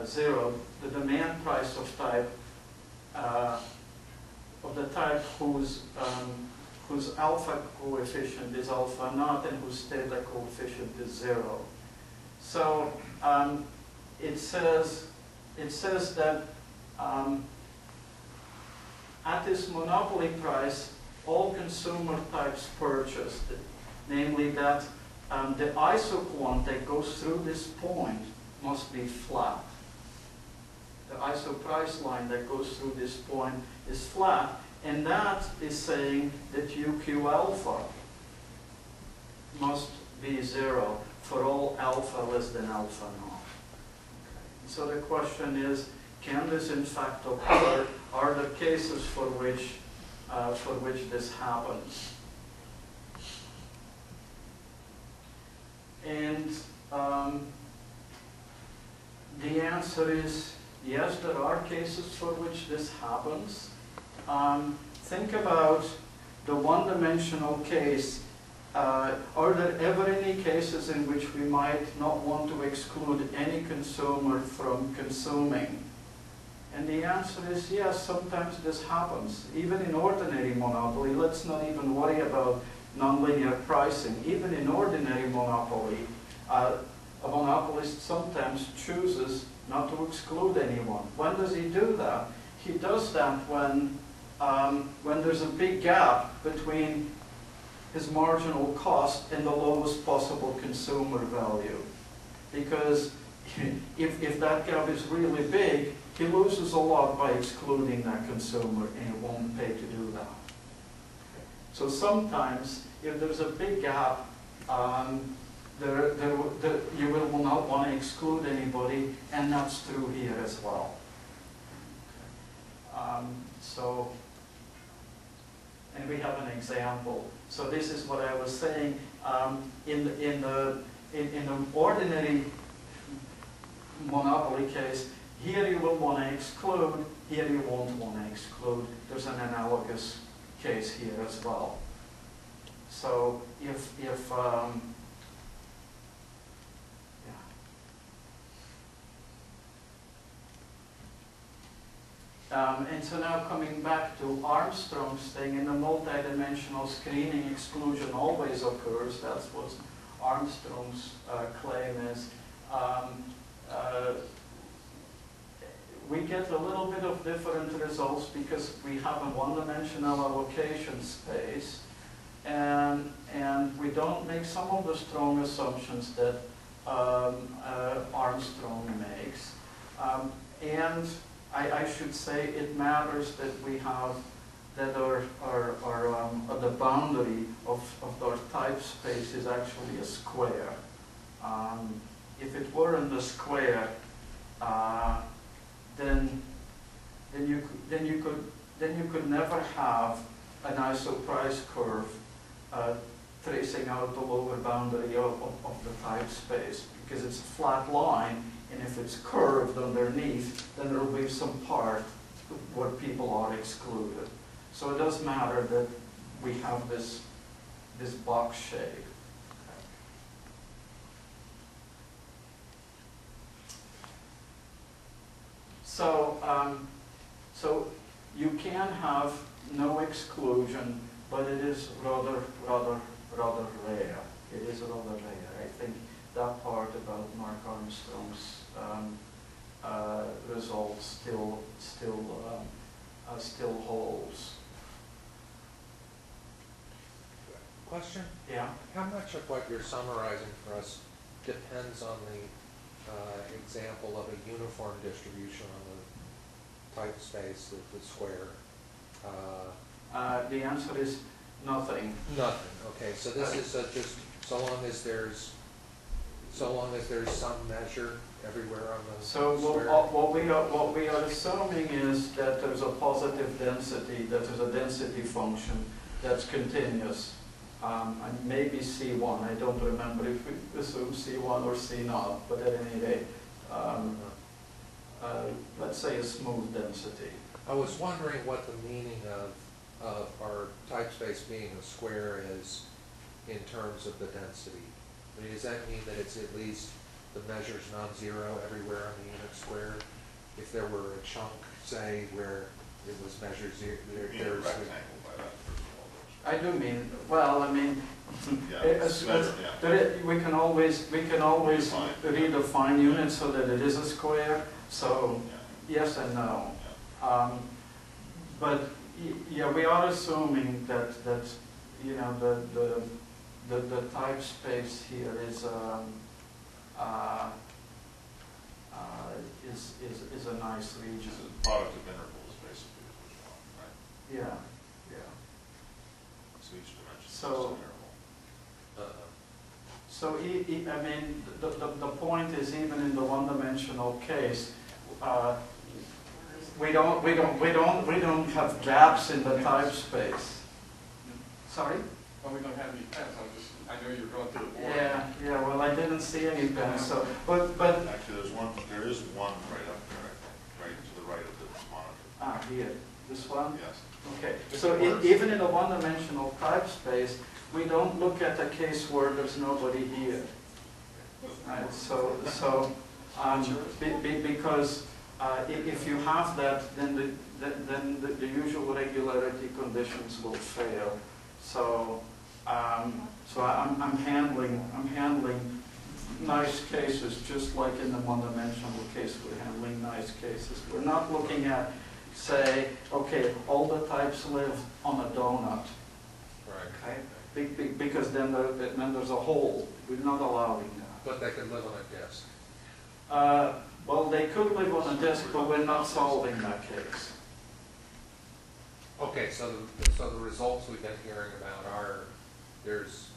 0, the demand price of type of the type whose alpha coefficient is alpha naught and whose theta coefficient is 0. So it says that at this monopoly price, all consumer types purchased, namely that the isoquant that goes through this point must be flat. The iso price line that goes through this point is flat, and that is saying that UQ alpha must be 0 for all alpha less than alpha naught. Okay. So the question is, can this in fact occur? Are there cases for which this happens? And the answer is yes, there are cases for which this happens. Think about the one-dimensional case are there ever any cases in which we might not want to exclude any consumer from consuming? And the answer is yes, sometimes this happens. Even in ordinary monopoly, let's not even worry about nonlinear pricing. Even in ordinary monopoly, a monopolist sometimes chooses not to exclude anyone. When does he do that? He does that when there's a big gap between his marginal cost and the lowest possible consumer value. Because if that gap is really big, he loses a lot by excluding that consumer, and he won't pay to do that. So sometimes, if there's a big gap, you will not want to exclude anybody, and that's true here as well. And we have an example. So this is what I was saying. In an ordinary monopoly case, here you will want to exclude, here you won't want to exclude. There's an analogous case here as well. So and so now coming back to Armstrong's thing, in the multidimensional screening, exclusion always occurs. That's what Armstrong's claim is. We get a little bit of different results because we have a one-dimensional allocation space, and we don't make some of the strong assumptions that Armstrong makes. And I should say it matters that we have that the boundary of our type space is actually a square. If it weren't a square, then you could never have an isoprice curve tracing out the lower boundary of the type space, because it's a flat line, and if it's curved underneath, then there will be some part where people are excluded. So it does matter that we have this box shape. So you can have no exclusion, but it is rather rare. It is rather rare. I think that part about Mark Armstrong's results still holds. Question? Yeah. How much of what you're summarizing for us depends on the example of a uniform distribution on the type space, the square? The answer is nothing. Nothing. Okay. So this is just so long as there's some measure everywhere on the So square. what we are assuming is that there's a positive density, that there's a density function that's continuous. And maybe C1, I don't remember if we assume C1 or C0, but at any rate, let's say a smooth density. I was wondering what the meaning of our type space being a square is in terms of the density. I mean, does that mean that it's at least the measure's non-zero everywhere on the unit square? If there were a chunk, say, where it was measured zero, there's a rectangle by that, first of all. I do mean, well, I mean, Yeah, we can always redefine units so that it is a square. So yes and no. But yeah, we are assuming that you know the type space here is a nice region. This is a product of intervals, basically, is what you want, right? Yeah. So each dimension is So- just an interval. So I mean, the point is, even in the one-dimensional case, we don't have gaps in the type space. Sorry? Well, we don't have any pens. I know you're going to the board. Yeah. Well, I didn't see any pens. So, but Actually, there is one right up there, I think, right to the right of the monitor. here. This one? Yes. Okay, If so it works. even in a one-dimensional type space, we don't look at a case where there's nobody here. Right, because if you have that, then the usual regularity conditions will fail. So I'm handling nice cases just like in the one-dimensional case. We're handling nice cases. We're not looking at, say, okay, all the types live on a donut. Right. Okay? Because then there's a hole. We're not allowing that. But they could live on a disk. Well, they could live on a disk, but we're not solving that case. Okay, so the results we've been hearing about are there's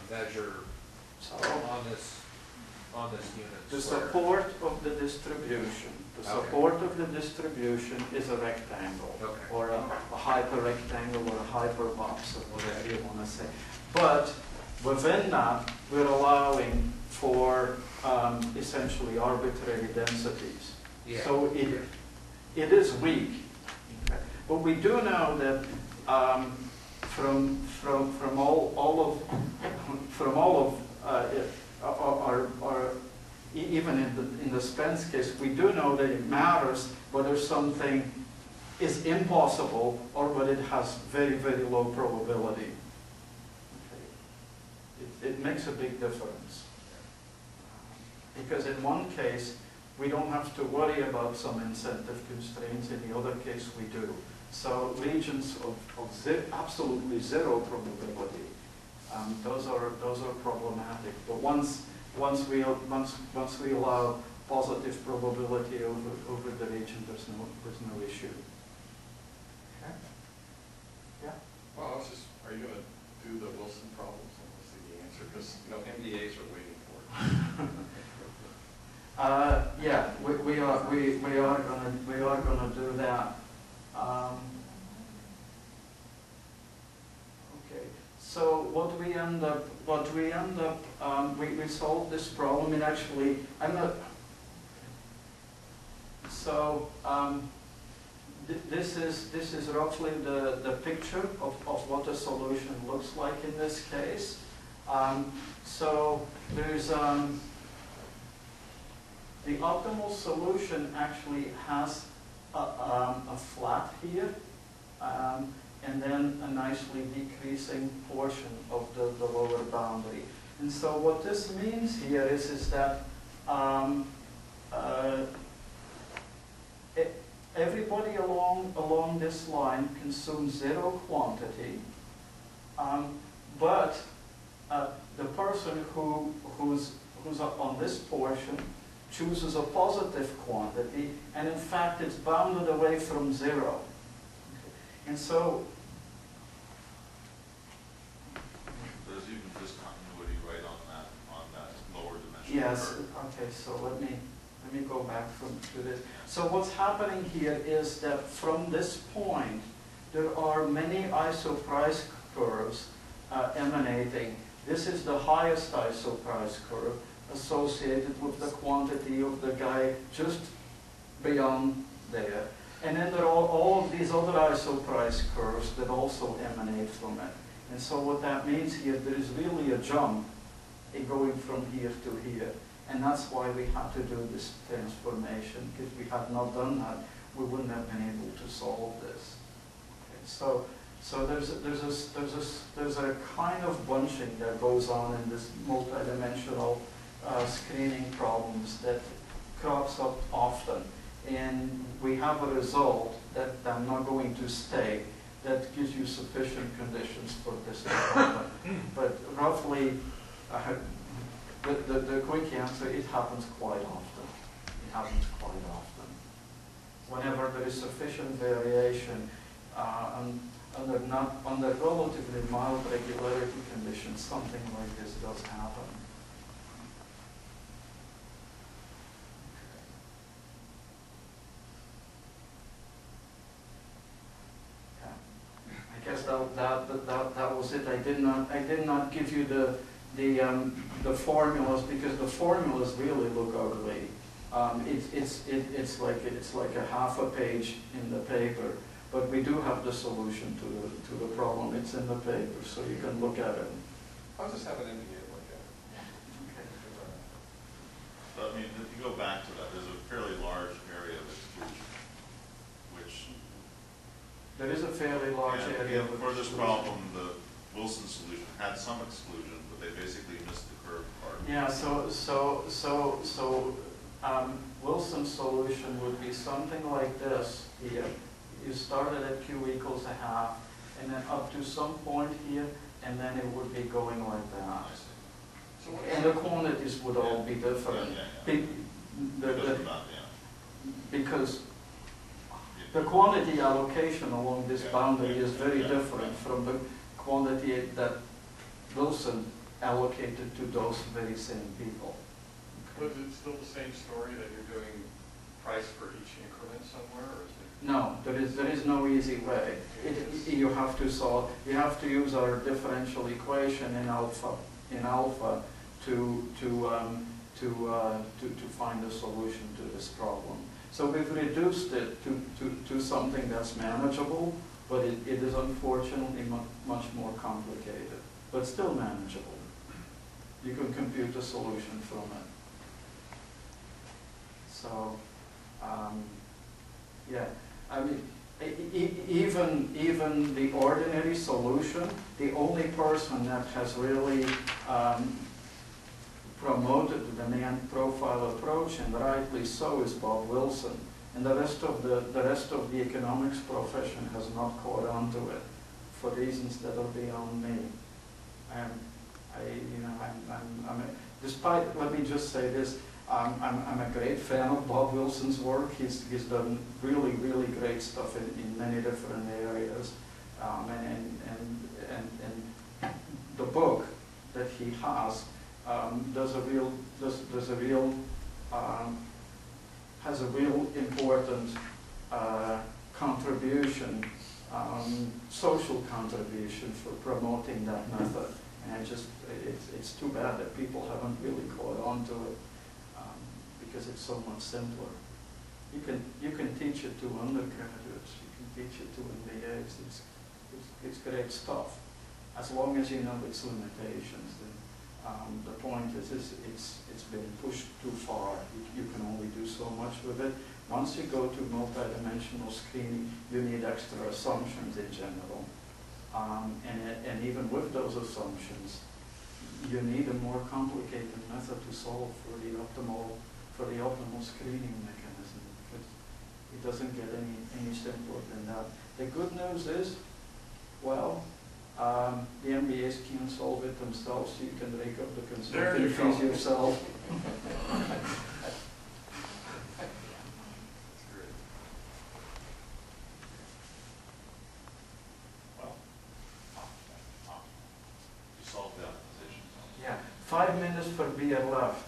measure So on this unit. the square. support of the distribution, support of the distribution is a rectangle, Okay. or a hyperrectangle, or a hyperbox, or whatever you want to say. But within that, we're allowing for essentially arbitrary densities. Yeah. So it is weak. Okay. But we do know that from all of our even in the Spence case, we do know that it matters whether something is impossible or whether it has very, very low probability. Okay. It makes a big difference. Because in one case, we don't have to worry about some incentive constraints. In the other case, we do. So regions of absolutely zero probability, those are problematic. But once we allow positive probability over the region, there's no issue. Okay. Yeah. Well, I was just, are you going to do the Wilson problems? I want to see the answer, because MBAs are waiting for it. Yeah, we are gonna do that. Okay. So what we end up, we solved this problem. And actually, I'm not. So this is roughly the picture of what a solution looks like in this case. So there's the optimal solution actually has a flat here, and then a nicely decreasing portion of the lower boundary. And so what this means here is that everybody along this line consumes zero quantity, but the person who's on this portion chooses a positive quantity, and in fact it's bounded away from zero. And so There's even discontinuity right on that lower dimension. yes, okay, so let me go back to this. So what's happening here is that from this point there are many isoprice curves emanating. This is the highest isoprice curve associated with the quantity of the guy just beyond there. And then there are all of these other isoprice curves that also emanate from it. And so what that means here, there is really a jump in going from here to here. And that's why we had to do this transformation. If we had not done that, we wouldn't have been able to solve this. Okay, so there's a kind of bunching that goes on in this multidimensional screening problems that crops up often. And we have a result that I'm not going to state that gives you sufficient conditions for this to happen. But roughly, the quick answer, it happens quite often. It happens quite often. Whenever there is sufficient variation under relatively mild regularity conditions, something like this does happen. I guess that was it. I did not give you the formulas because the formulas really look ugly. It's like a half a page in the paper, but we do have the solution to the problem. It's in the paper, so you can look at it. I'll just have an MBA look at it. But I mean, if you go back to that, there's a fairly large area of exclusion, which. There is a fairly large area of For this exclusion. problem, the Wilson solution had some exclusion, but they basically missed the curve part. Yeah, Wilson's solution would be something like this here. You started at Q equals a half, and then up to some point here, and then it would be going like that. I see. So what And the quantities would all be different. Yeah. Because the quantity allocation along this boundary is very different from the quantity that Wilson allocated to those very same people. But is it still the same story that you're doing price for each increment somewhere, or is it? No, there is no easy way. You have to solve. You have to use our differential equation in alpha to find a solution to this problem. So we've reduced it to something that's manageable, but it is unfortunately much more complicated, but still manageable. You can compute a solution from it. So, yeah, I mean, even the ordinary solution, the only person that has really promoted the demand profile approach, and rightly so, is Bob Wilson. And the rest of the economics profession has not caught on to it for reasons that are beyond me. Despite, let me just say this, I'm a great fan of Bob Wilson's work. He's done really, really great stuff in many different areas. And the book that he has has a real important contribution, social contribution for promoting that method. And it's too bad that people haven't really caught on to it, because it's so much simpler. You can teach it to undergraduates, you can teach it to MBAs. It's great stuff, as long as you know its limitations. The point is it's been pushed too far. You can only do so much with it. Once you go to multidimensional screening, you need extra assumptions in general. And even with those assumptions, you need a more complicated method to solve for the optimal screening mechanism. It doesn't get any simpler than that. The good news is, well, the MBAs can't solve it themselves, so you can rake up the consulting fees yourself. You solved the optimization. Yeah, 5 minutes for beer left.